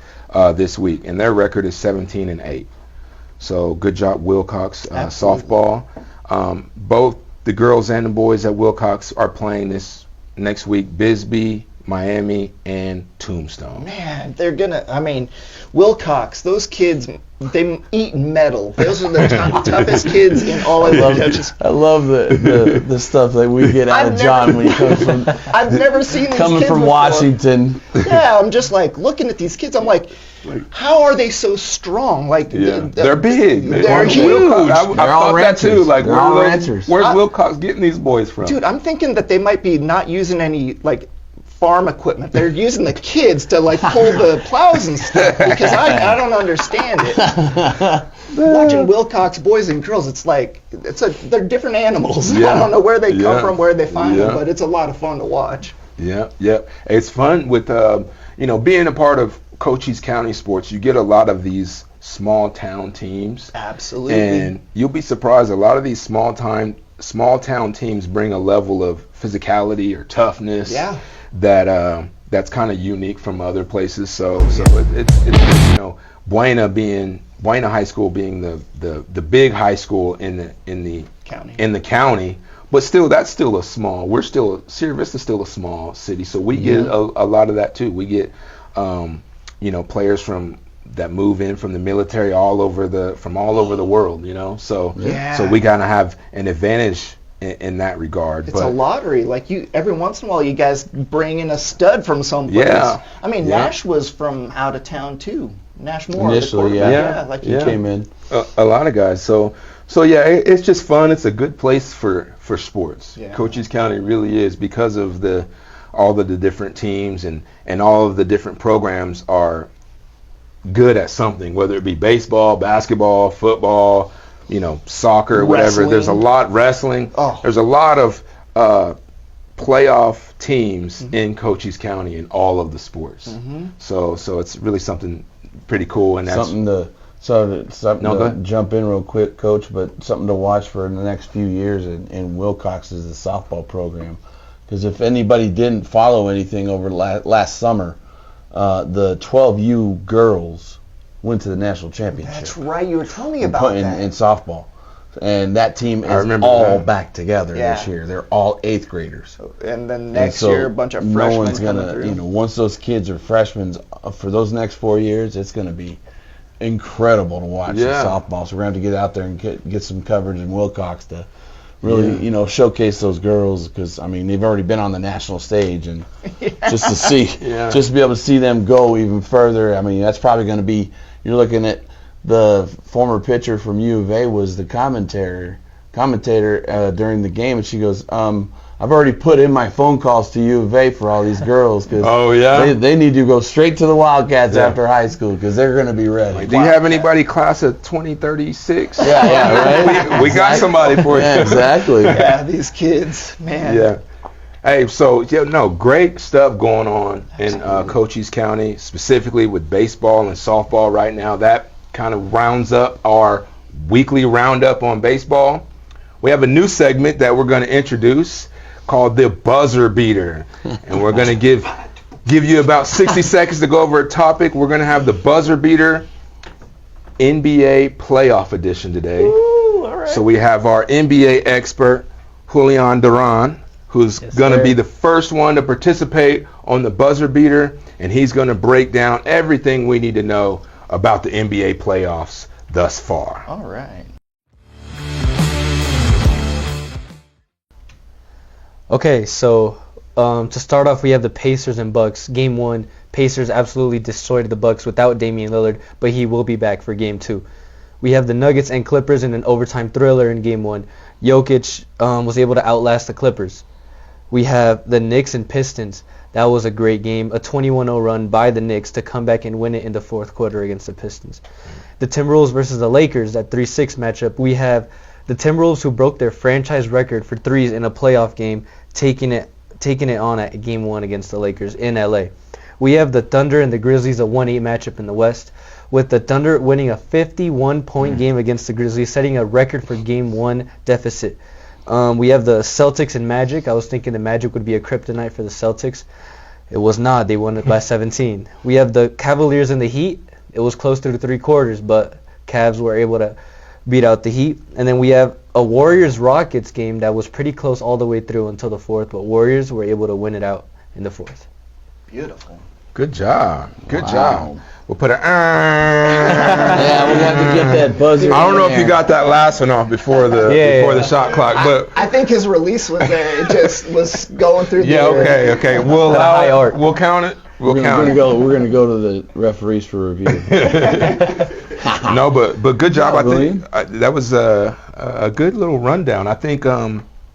this week, and their record is 17-8. So good job, Wilcox softball. Both the girls and the boys at Wilcox are playing this next week. Bisbee, Miami, and Tombstone. Man, they're Wilcox, those kids, they eat metal. Those are the toughest kids in all of the I love the stuff that we get out of John when he comes from. I've never seen these coming kids from before. Washington. Yeah, I'm just like looking at these kids. I'm like, how are they so strong? Like, they're big. They're huge. They're all ranchers. Too. Like, they're all ranchers. Where's Wilcox getting these boys from? Dude, I'm thinking that they might be not using any farm equipment. They're using the kids to pull the plows and stuff, because I don't understand it. Watching Wilcox boys and girls, it's like they're different animals. I don't know where they come from, where they find them, but it's a lot of fun to watch. Yeah. It's fun with being a part of Cochise County sports. You get a lot of these small town teams. Absolutely. And you'll be surprised. A lot of these small town teams bring a level of physicality or toughness. Yeah. That's kind of unique from other places. So it's Buena High School being the big high school in the county, but still that's still a small. Sierra Vista's still a small city, so we get a lot of that too. We get players that move in from the military all over the world. So we kind of have an advantage in that regard. It's a lottery. Every once in a while, you guys bring in a stud from someplace. Yeah. Nash was from out of town too. Nash Moore. Initially, he came in. A lot of guys. So it's just fun. It's a good place for sports. Yeah. Cochise County really is, because of all of the different teams and all of the different programs are good at something, whether it be baseball, basketball, football, soccer, whatever. There's a lot wrestling. There's a lot of playoff teams in Cochise County in all of the sports. So it's really something pretty cool, and that's something to jump in real quick, Coach, but something to watch for in the next few years in Wilcox is the softball program. Because if anybody didn't follow anything over last summer, the 12U girls went to the national championship. That's right. You were telling me about that. In softball. And that team is all back together this year. They're all 8th graders. And then next year, a bunch of freshmen. No one's going to, once those kids are freshmen, for those next 4 years, it's going to be incredible to watch the softball. So we're going to have to get out there and get some coverage in Wilcox to really, showcase those girls, because, I mean, they've already been on the national stage, and just to see, just to be able to see them go even further, I mean, that's probably going to be, you're looking at the former pitcher from U of A was the commentator during the game, and she goes, I've already put in my phone calls to U of A for all these girls, because they need to go straight to the Wildcats after high school, because they're going to be ready. Do you have anybody class of 2036? Right? we got somebody for you. Yeah, exactly. Yeah, these kids, man. Yeah. Hey, so great stuff going on in Cochise County, specifically with baseball and softball right now. That kind of rounds up our weekly roundup on baseball. We have a new segment that we're going to introduce called the Buzzer Beater, and we're going to give you about 60 seconds to go over a topic. We're going to have the Buzzer Beater NBA Playoff Edition today. Ooh, all right. So we have our NBA expert, Julian Duran, who's going to be the first one to participate on the Buzzer Beater, and he's going to break down everything we need to know about the NBA playoffs thus far. All right. Okay, so to start off, we have the Pacers and Bucks. Game 1, Pacers absolutely destroyed the Bucks without Damian Lillard, but he will be back for Game 2. We have the Nuggets and Clippers in an overtime thriller in Game 1. Jokic was able to outlast the Clippers. We have the Knicks and Pistons. That was a great game, a 21-0 run by the Knicks to come back and win it in the fourth quarter against the Pistons. The Timberwolves versus the Lakers, that 3-6 matchup. We have the Timberwolves, who broke their franchise record for threes in a playoff game, taking it on at Game 1 against the Lakers in LA. We have the Thunder and the Grizzlies, a 1-8 matchup in the West, with the Thunder winning a 51-point game against the Grizzlies, setting a record for Game 1 deficit. We have the Celtics and Magic. I was thinking the Magic would be a kryptonite for the Celtics. It was not. They won it by 17. We have the Cavaliers and the Heat. It was close to the 3 quarters, but Cavs were able to beat out the Heat. And then we have a Warriors-Rockets game that was pretty close all the way through until the fourth, but Warriors were able to win it out in the fourth. Beautiful. Good job. Good job. We'll put a yeah, we're going to have to get that buzzer. I don't know if you got that last one off before the shot clock, but I think his release was there. It just was going through the air. okay. We'll allow it. We'll count it. We're going to go to the referees for review. No, but good job. I think that was a good little rundown. I think.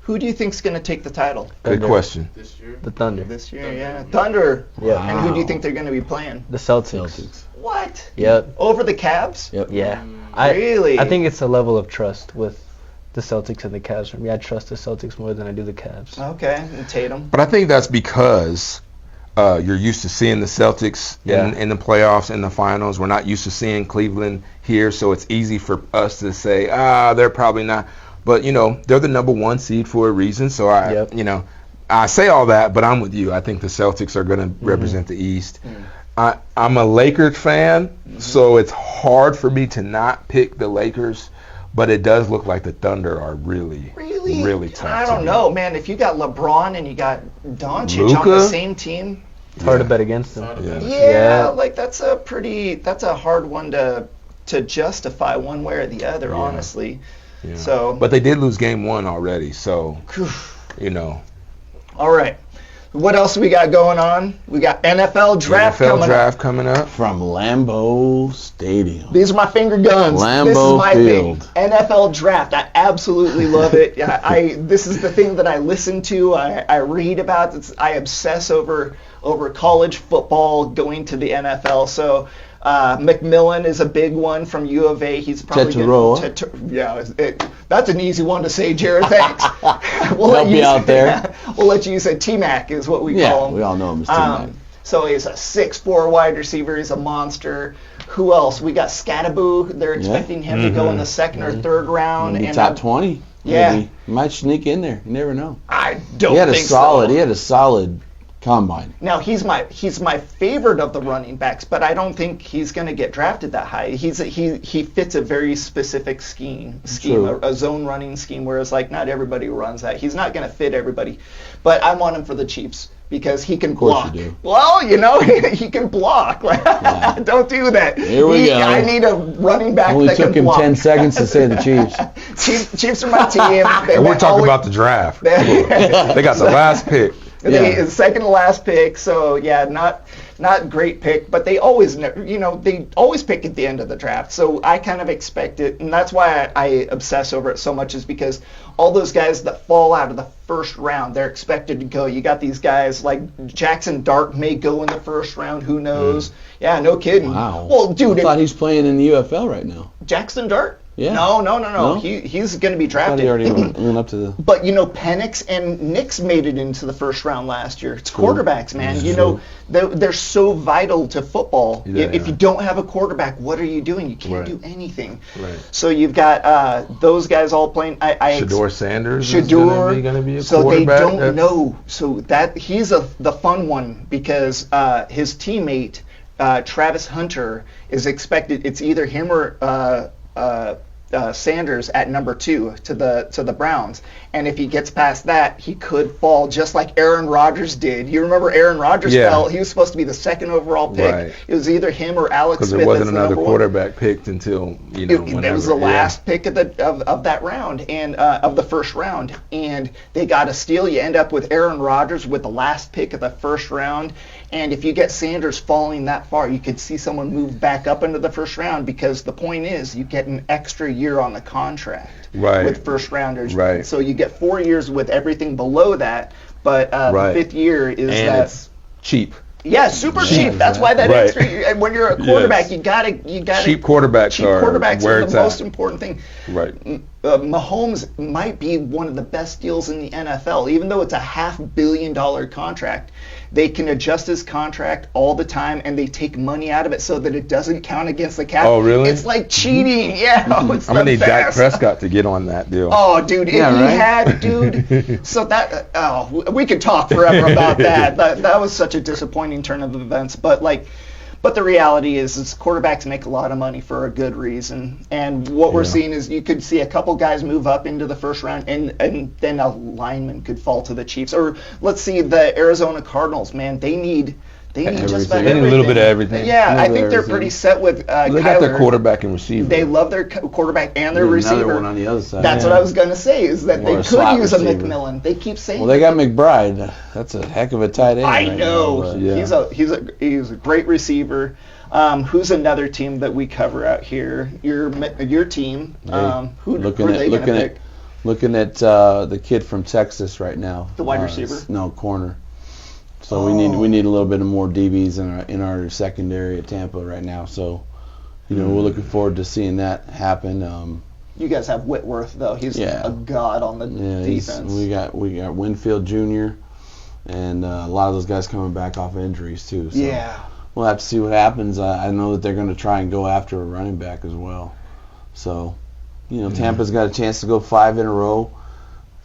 Who do you think's going to take the title? Good question. This year? The Thunder. This year, yeah. Thunder. Yeah. And who do you think they're going to be playing? The Celtics. What? Yep. Over the Cavs? Yep. Yeah. Really? I think it's a level of trust with the Celtics and the Cavs. For me, I trust the Celtics more than I do the Cavs. Okay, and Tatum. But I think that's because you're used to seeing the Celtics in the playoffs and the finals. We're not used to seeing Cleveland here, so it's easy for us to say, they're probably not. But, they're the number 1 seed for a reason. So, I say all that, but I'm with you. I think the Celtics are going to represent the East. I'm a Lakers fan, so it's hard for me to not pick the Lakers. But it does look like the Thunder are really tough. I don't know, man. If you got LeBron and you got Doncic on the same team. It's hard to bet against them. Yeah, like that's a hard one to justify one way or the other, honestly. Yeah. So, but they did lose Game 1 already, so All right. What else we got going on? We got NFL draft coming up from Lambeau Stadium. These are my finger guns. Lambeau this is my Field. thing. NFL draft. I absolutely love it. This is the thing that I listen to. I read about. I obsess over college football going to the NFL. So McMillan is a big one from U of A. He's probably that's an easy one to say, Jarad. Thanks. Help you out there. We'll let you say T-Mac is what we call him. We all know him as T-Mac. So he's a 6'4" wide receiver. He's a monster. Who else? We got Scattaboo. They're expecting him to go in the second or third round. Maybe top 20. Yeah. Maybe. He might sneak in there. You never know. I don't think He had a solid combine. Now he's my favorite of the running backs, but I don't think he's going to get drafted that high. He fits a very specific scheme, a zone running scheme, whereas like not everybody runs that. He's not going to fit everybody, but I want him for the Chiefs because he can block. Of course you do. Well, he can block. Don't do that. Here we go. I need a running back Only that can block. took him 10 seconds to say the Chiefs. Chiefs are my team. And we're talking about the draft. They got the last pick. The second to last pick, so yeah, not great pick, but they always pick at the end of the draft. So I kind of expect it, and that's why I obsess over it so much, is because all those guys that fall out of the first round, they're expected to go. You got these guys like Jackson Dart may go in the first round. Who knows? Yeah, no kidding. Wow. Well, dude, I thought he's playing in the UFL right now. Jackson Dart? Yeah. No. He's going to be drafted. He already went up to the. But Penix and Nix made it into the first round last year. It's quarterbacks, man. They're so vital to football. Yeah. If you don't have a quarterback, what are you doing? You can't do anything. Right. So you've got those guys all playing. Shedeur Sanders is going to be a quarterback. So they don't know. So that he's the fun one because his teammate Travis Hunter is expected. It's either him or Sanders at number 2 to the Browns, and if he gets past that, he could fall just like Aaron Rodgers did. You remember Aaron Rodgers fell? He was supposed to be the second overall pick. Right. It was either him or Alex Smith. Because there wasn't another quarterback picked until whenever. It was the last pick of that round and of the first round, and they got a steal. You end up with Aaron Rodgers with the last pick of the first round. And if you get Sanders falling that far, you could see someone move back up into the first round, because the point is you get an extra year on the contract with first rounders. Right. So you get 4 years with everything below that, but the fifth year is it's cheap. Yeah, super cheap. That's why that extra year. And when you're a quarterback, you gotta cheap quarterbacks are the most important thing. Right. Mahomes might be one of the best deals in the NFL, even though it's a $500 million contract. They can adjust his contract all the time, and they take money out of it so that it doesn't count against the cap. Oh, really? It's like cheating. Yeah, it's I'm gonna need Dak Prescott to get on that deal. Oh, dude, if he had, dude. So that, we could talk forever about that. That was such a disappointing turn of events. But the reality is quarterbacks make a lot of money for a good reason. And what we're seeing is you could see a couple guys move up into the first round, and then a lineman could fall to the Chiefs. Or let's see the Arizona Cardinals, man. They need just about everything. They need a little bit of everything. Yeah, I think they're pretty set with Kyler. They got their quarterback and receiver. They love their quarterback and their receiver. Another one on the other side. That's what I was going to say, is that they could use a McMillan. They keep saying. Well, they got McBride. That's a heck of a tight end. I know. He's a great receiver. Who's another team that we cover out here? Your team. Who are they going to pick? Looking at the kid from Texas right now. The wide receiver? No, corner. So we need a little bit of more DBs in our secondary at Tampa right now. So, we're looking forward to seeing that happen. You guys have Whitworth though. He's a god on the defense. We got Winfield Jr. and a lot of those guys coming back off injuries too. So we'll have to see what happens. I know that they're going to try and go after a running back as well. So, Tampa's got a chance to go 5 in a row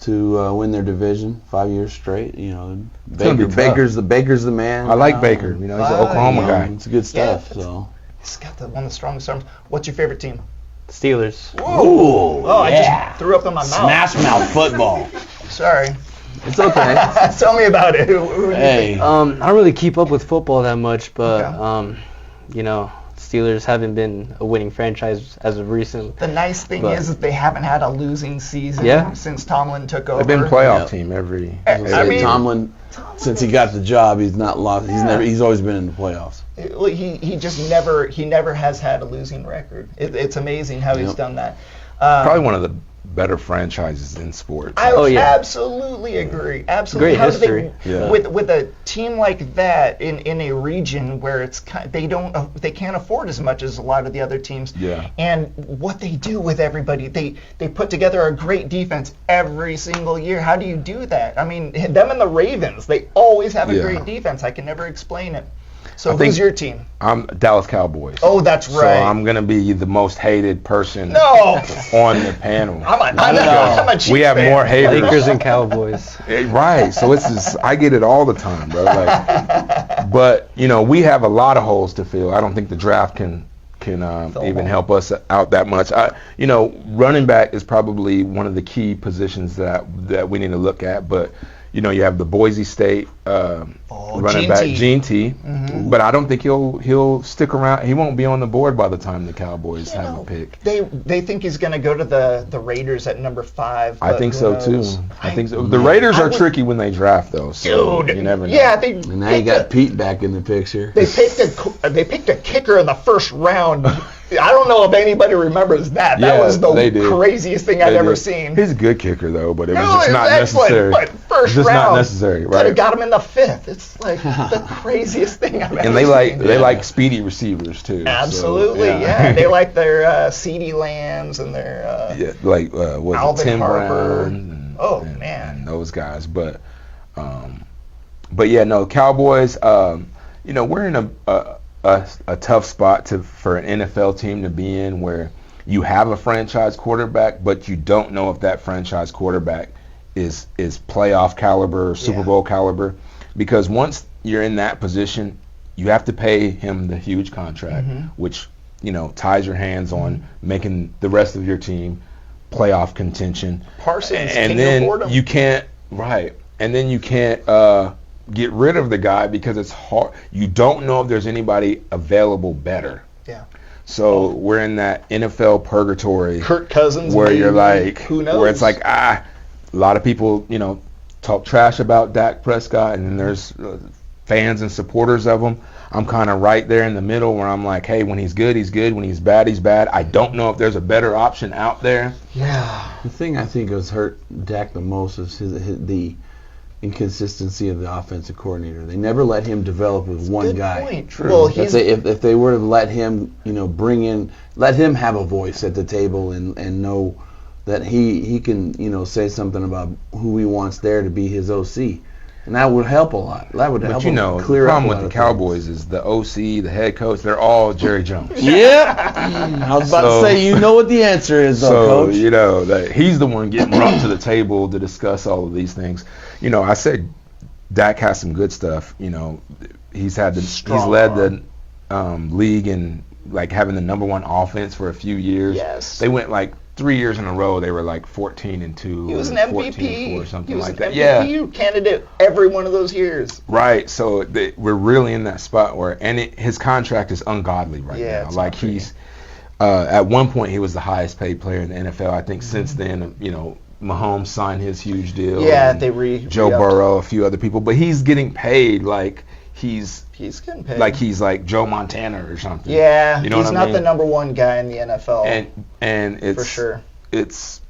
to win their division 5 years straight. Baker's the man. I like Baker. He's an Oklahoma guy. It's good stuff. So he's got one of the strongest arms. What's your favorite team? Steelers. Whoa! I just threw up in my mouth. Smash mouth football. Sorry. It's okay. Tell me about it. I don't really keep up with football that much, but Steelers haven't been a winning franchise as of recent. The nice thing is that they haven't had a losing season since Tomlin took over. They've been playoff team every. Tomlin, since he got the job, he's not lost. He's always been in the playoffs. He just never has had a losing record. It's amazing how he's done that. Probably one of the better franchises in sports. I yeah. absolutely agree. Absolutely. Great history. With a team like that in a region where they can't afford as much as a lot of the other teams. Yeah. And what they do with everybody, they put together a great defense every single year. How do you do that? I mean, them and the Ravens, they always have a great defense. I can never explain it. So who's your team? I'm Dallas Cowboys. Oh, that's right. So I'm gonna be the most hated person No. on the panel. I'm a Chiefs We have fan. more haters. Lakers and Cowboys. Right. So it's just, I get it all the time, bro. Like, but we have a lot of holes to fill. I don't think the draft can even help us out that much. Running back is probably one of the key positions that we need to look at, but. You have the Boise State running back, Gene T. But I don't think he'll stick around. He won't be on the board by the time the Cowboys have a pick. They think he's going to go to the Raiders at number 5. I think so too. I think so. The Raiders are tricky when they draft though. So dude, you never know. Yeah, and now you got Pete back in the picture. They picked a kicker in the first round. I don't know if anybody remembers that. That was the craziest thing I've ever seen. He's a good kicker though, but it was just not necessary. But first just round, not necessary, right? Could have got him in the 5th. It's like the craziest thing I've ever seen. And they like speedy receivers too. Absolutely, so, yeah. They like their CeeDee Lambs and their Alvin Tim Harper. Brown Man, and those guys. But Cowboys. We're in a tough spot for an NFL team to be in, where you have a franchise quarterback, but you don't know if that franchise quarterback is playoff caliber, Super Bowl caliber, because once you're in that position, you have to pay him the huge contract, which ties your hands on making the rest of your team playoff contention. Parsons and then you can't get rid of the guy because it's hard. You don't know if there's anybody available better. Yeah. So we're in that NFL purgatory. Kirk Cousins. Where you're like, who knows? Where it's like, a lot of people, talk trash about Dak Prescott, and then there's fans and supporters of him. I'm kind of right there in the middle where I'm like, hey, when he's good, he's good. When he's bad, he's bad. I don't know if there's a better option out there. Yeah. The thing I think has hurt Dak the most is the inconsistency of the offensive coordinator. They never let him develop with one guy. Point. True. Well, if they were to let him, let him have a voice at the table and know that he can, say something about who he wants there to be his OC. And that would help a lot. That would help clear the up problem with the Cowboys is the OC, the head coach, they're all Jerry Jones. Yeah. I was about to say, you know what the answer is, though, Coach. That he's the one getting brought to the table to discuss all of these things. I said Dak has some good stuff. He's led the league in having the number 1 offense for a few years. Yes. They went 3 years in a row. They were 14-2. He was an 14-4 MVP. or something He was like an that. MVP candidate every one of those years. Right. So we're really in that spot where, his contract is ungodly right now. He's at one point he was the highest paid player in the NFL. I think since then, Mahomes signed his huge deal. Yeah, Joe Burrow, a few other people, but he's getting paid he's getting paid he's like Joe Montana or something. Yeah, he's not the number 1 guy in the NFL. And it's for sure. It's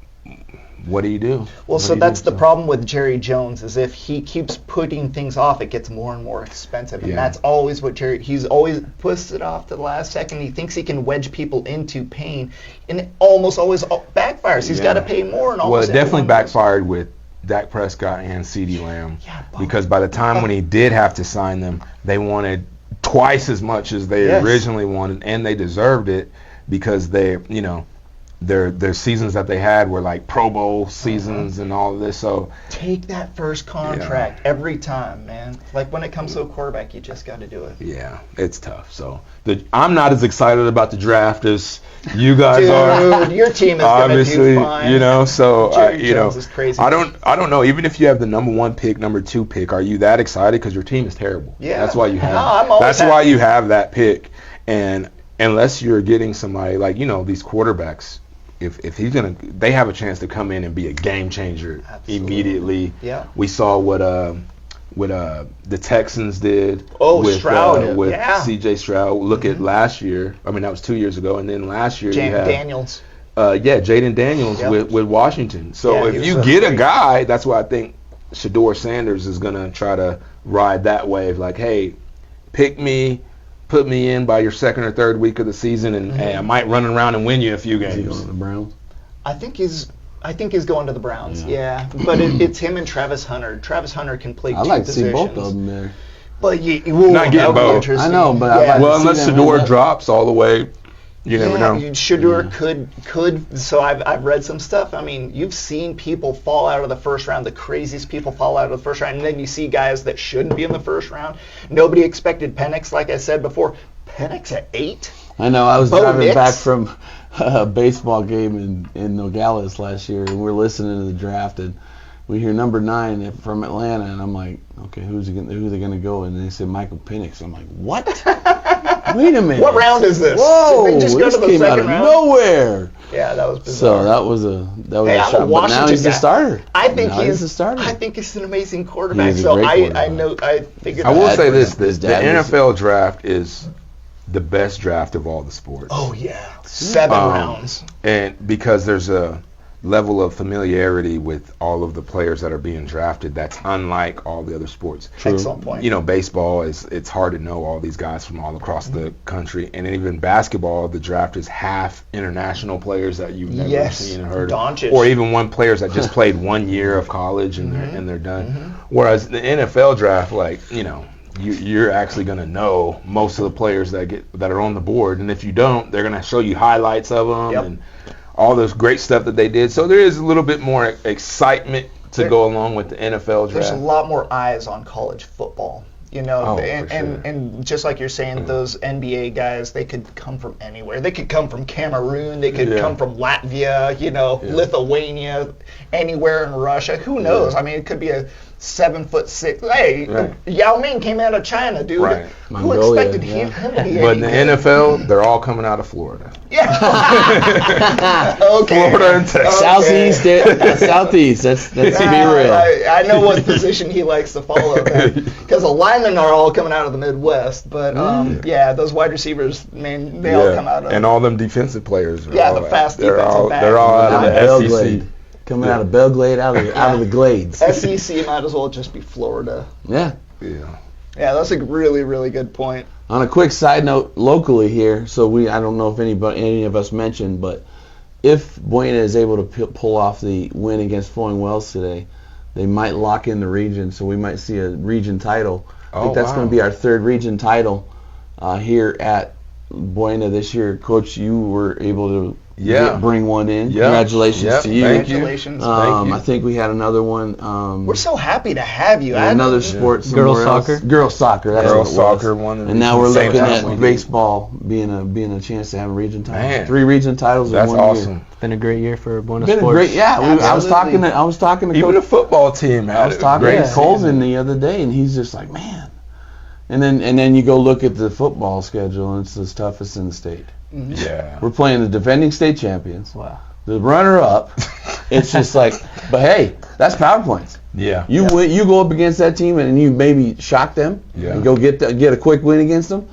what do you do? Well, so that's the problem with Jerry Jones, is if he keeps putting things off, it gets more and more expensive. And that's always what he's always puts it off to the last second. He thinks he can wedge people into pain, and it almost always backfires. He's got to pay more. And it definitely backfired with Dak Prescott and CeeDee Lamb, because by the time when he did have to sign them, they wanted twice as much as they originally wanted, and they deserved it because their seasons that they had were Pro Bowl seasons and all of this. So take that first contract every time, man. When it comes to a quarterback, you just got to do it. Yeah, it's tough. So I'm not as excited about the draft as you guys are. Dude, your team is obviously going to do fine. So Jerry Jones is crazy. I don't know. Even if you have the number 1 pick, number 2 pick, are you that excited? Because your team is terrible. Yeah, that's why you have. Why you have that pick. And unless you're getting somebody these quarterbacks, if he's they have a chance to come in and be a game changer immediately. Yeah. We saw what the Texans did with Stroud C.J. Stroud. Look at last year. I mean, that was 2 years ago, and then last year Daniels. Jaden Daniels with Washington. So if you get a guy, that's why I think Shedeur Sanders is going to try to ride that wave. Like, hey, pick me, put me in by your second or third week of the season, and hey, I might run around and win you a few games. Is he going to the Browns? I think he's going to the Browns. Yeah, but it's him and Travis Hunter. Travis Hunter can play two like positions. to see both of them there. But not getting both. I know, but unless Shedeur drops all the way. You never know. Shedeur could. So I've read some stuff. I mean, you've seen people fall out of the first round. The craziest people fall out of the first round, and then you see guys that shouldn't be in the first round. Nobody expected Penix, like I said before. Penix at 8. I know. I was driving back from a baseball game in Nogales last year, and we're listening to the draft, and we hear number 9 from Atlanta, and I'm like, okay, who's they going to go? And they said Michael Penix. I'm like, what? Wait a minute. What round is this? Whoa, Did they just go to the came second out of round? Nowhere. Yeah, that was bizarre. So that was a shot. But now he's the starter. I think he's the starter. I think he's an amazing quarterback. He's a so great I quarterback. I will say this: the NFL draft is the best draft of all the sports. Oh yeah, 7 rounds. And because there's a level of familiarity with all of the players that are being drafted that's unlike all the other sports. True. Excellent point. You know, baseball it's hard to know all these guys from all across the country, and even basketball, the draft is half international players that you've never seen and heard of, or even one players that just played 1 year of college and they're done. Whereas the NFL draft, like, you know, you're actually going to know most of the players that are on the board, and if you don't, they're going to show you highlights of them and all this great stuff that they did. So there is a little bit more excitement to go along with the NFL draft. There's a lot more eyes on college football. You know, and just like you're saying, those NBA guys, they could come from anywhere. They could come from Cameroon. They could come from Latvia, Lithuania, anywhere in Russia. Who knows? I mean, it could be a 7'6". Hey, Yao Ming came out of China, dude. Right. Who expected him to be? But in the NFL, they're all coming out of Florida. Yeah. Florida and Texas. Southeast. Let's be real. I know what position he likes to follow, because the linemen are all coming out of the Midwest. But those wide receivers, man, they all come out of. And all them defensive players. The fast defensive backs. They're all out of the SEC. Coming out of Belgrade, out of the Glades. SEC might as well just be Florida. Yeah. Yeah, that's a really, really good point. On a quick side note, locally here, so I don't know if any of us mentioned, but if Buena is able to pull off the win against Flowing Wells today, they might lock in the region, so we might see a region title. I think that's going to be our 3rd region title here at Buena this year. Coach, you were able to bring one in. Congratulations to you. Congratulations. Thank you. I think we had another one. We're so happy to have you. Another sport. Girls soccer. Girls soccer. That's Girls what it was. soccer won. And now we're looking at baseball being a chance to have a region title. Man. 3 region titles in 1 year. That's awesome. It's been a great year for Buena Sports. Sports. I was talking to even Coach, the football team. I was talking to Colvin the other day, and he's just like, man. And then you go look at the football schedule, and it's the toughest in the state. Yeah. We're playing the defending state champions. Wow. The runner-up. It's just like, but hey, that's power points. Yeah. You go up against that team and you maybe shock them and go get a quick win against them,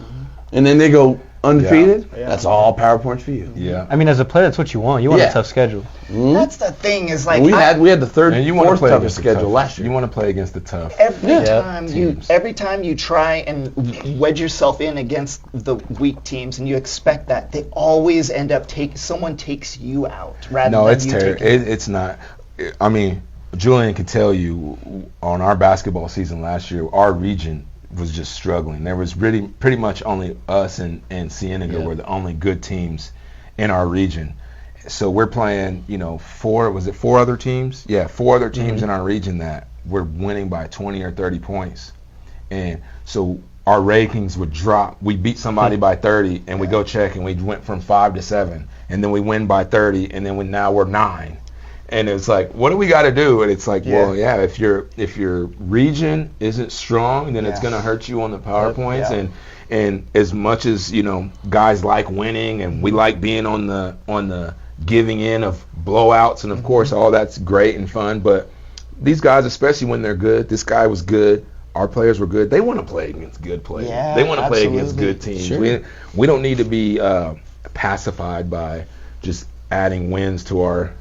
and then they go undefeated. Yeah. That's all power points for you. Yeah. I mean, as a player, that's what you want. You want a tough schedule. Mm-hmm. That's the thing. Is like we had the fourth toughest schedule last year. You want to play against the tough. Every time you try and wedge yourself in against the weak teams, and you expect that, they always end up someone takes you out rather than it's you terrible. It's not. I mean, Julian could tell you on our basketball season last year, our region was just struggling. There was pretty much only us and Cienega were the only good teams in our region. So we're playing, 4 other teams? Yeah, 4 other teams in our region that were winning by 20 or 30 points. And so our rankings would drop. We beat somebody by 30, and we go check, and we went from 5 to 7. And then we win by 30, and then now we're 9. And it's like, what do we got to do? And it's like, if your region isn't strong, then it's going to hurt you on the power points. And as much as guys like winning, and we like being on the giving in of blowouts, and of course all that's great and fun. But these guys, especially when they're good, this guy was good. Our players were good. They want to play against good players. Yeah, they want to play against good teams. Sure. We don't need to be pacified by just adding wins to our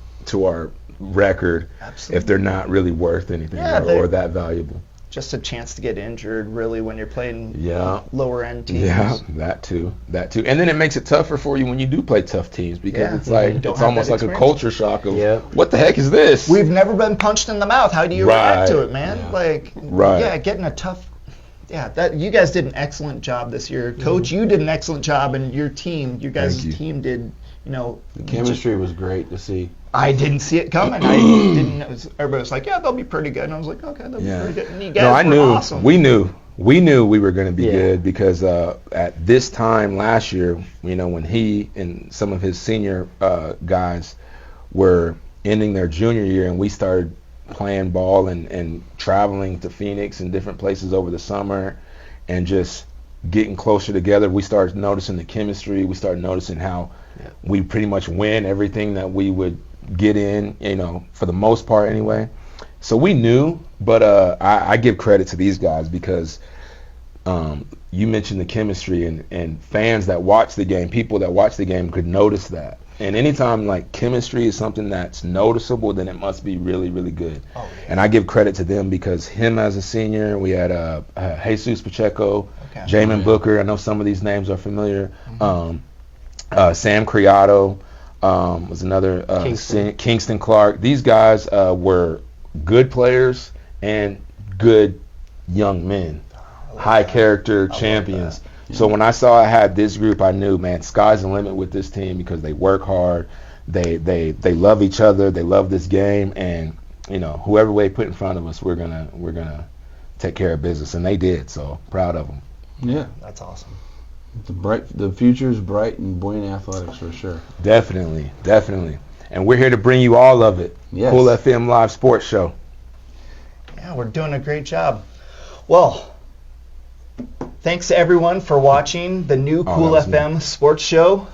record Absolutely. if they're not really worth anything or that valuable. Just a chance to get injured, really, when you're playing lower end teams. Yeah, that too. And then it makes it tougher for you when you do play tough teams because it's like it's almost like a culture shock of what the heck is this? We've never been punched in the mouth. How do you react to it, man? Getting a tough. Yeah, that you guys did an excellent job this year, Coach. You did an excellent job, and your team, your guys' team did. The chemistry was great to see. I didn't see it coming. I didn't. Everybody was like, "Yeah, they'll be pretty good." And I was like, "Okay, they'll be pretty good." And you guys were awesome. We knew we were going to be good because at this time last year, when he and some of his senior guys were ending their junior year, and we started playing ball and traveling to Phoenix and different places over the summer, and just getting closer together, we started noticing the chemistry. We started noticing how we pretty much win everything that we would get in, for the most part anyway. So we knew, but I give credit to these guys because you mentioned the chemistry and fans that watch the game, people that watch the game could notice that. And anytime like chemistry is something that's noticeable, then it must be really, really good. And I give credit to them because him as a senior, we had Jesus Pacheco, Jamin Booker. I know some of these names are familiar. Sam Criado was another. Kingston Clark. These guys were good players and good young men, high character champions. So when I saw I had this group, I knew, man, sky's the limit with this team because they work hard, they love each other, they love this game, and whoever they put in front of us, we're gonna take care of business, and they did. So proud of them. Yeah, that's awesome. The future's bright in Buena athletics for sure. Definitely. And we're here to bring you all of it. Yes. Coolfmlive Sports Show. Yeah, we're doing a great job. Well, thanks to everyone for watching the new Cool FM Sports Show.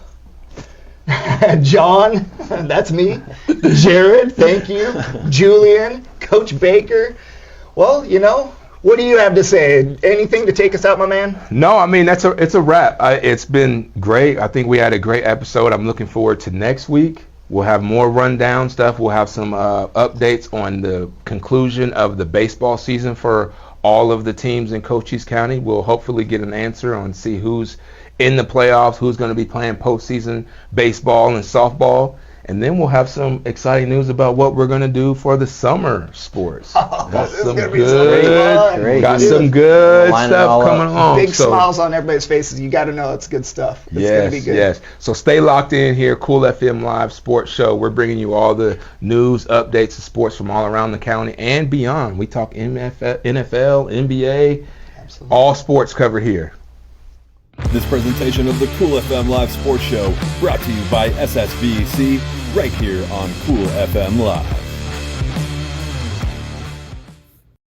John, that's me. Jarad, thank you. Julian, Coach Baker. Well, what do you have to say? Anything to take us out, my man? No, I mean it's a wrap. It's been great. I think we had a great episode. I'm looking forward to next week. We'll have more rundown stuff. We'll have some updates on the conclusion of the baseball season for all of the teams in Cochise County. We'll hopefully get an answer on see who's in the playoffs, who's going to be playing postseason baseball and softball. And then we'll have some exciting news about what we're going to do for the summer sports. Got some good stuff coming on. Big smiles on everybody's faces. You got to know it's good stuff. It's going to be good. Yes. So stay locked in here. Cool FM Live Sports Show. We're bringing you all the news, updates, and sports from all around the county and beyond. We talk NFL, NBA, all sports covered here. This presentation of the Cool FM Live Sports Show brought to you by SSVEC right here on Cool FM Live.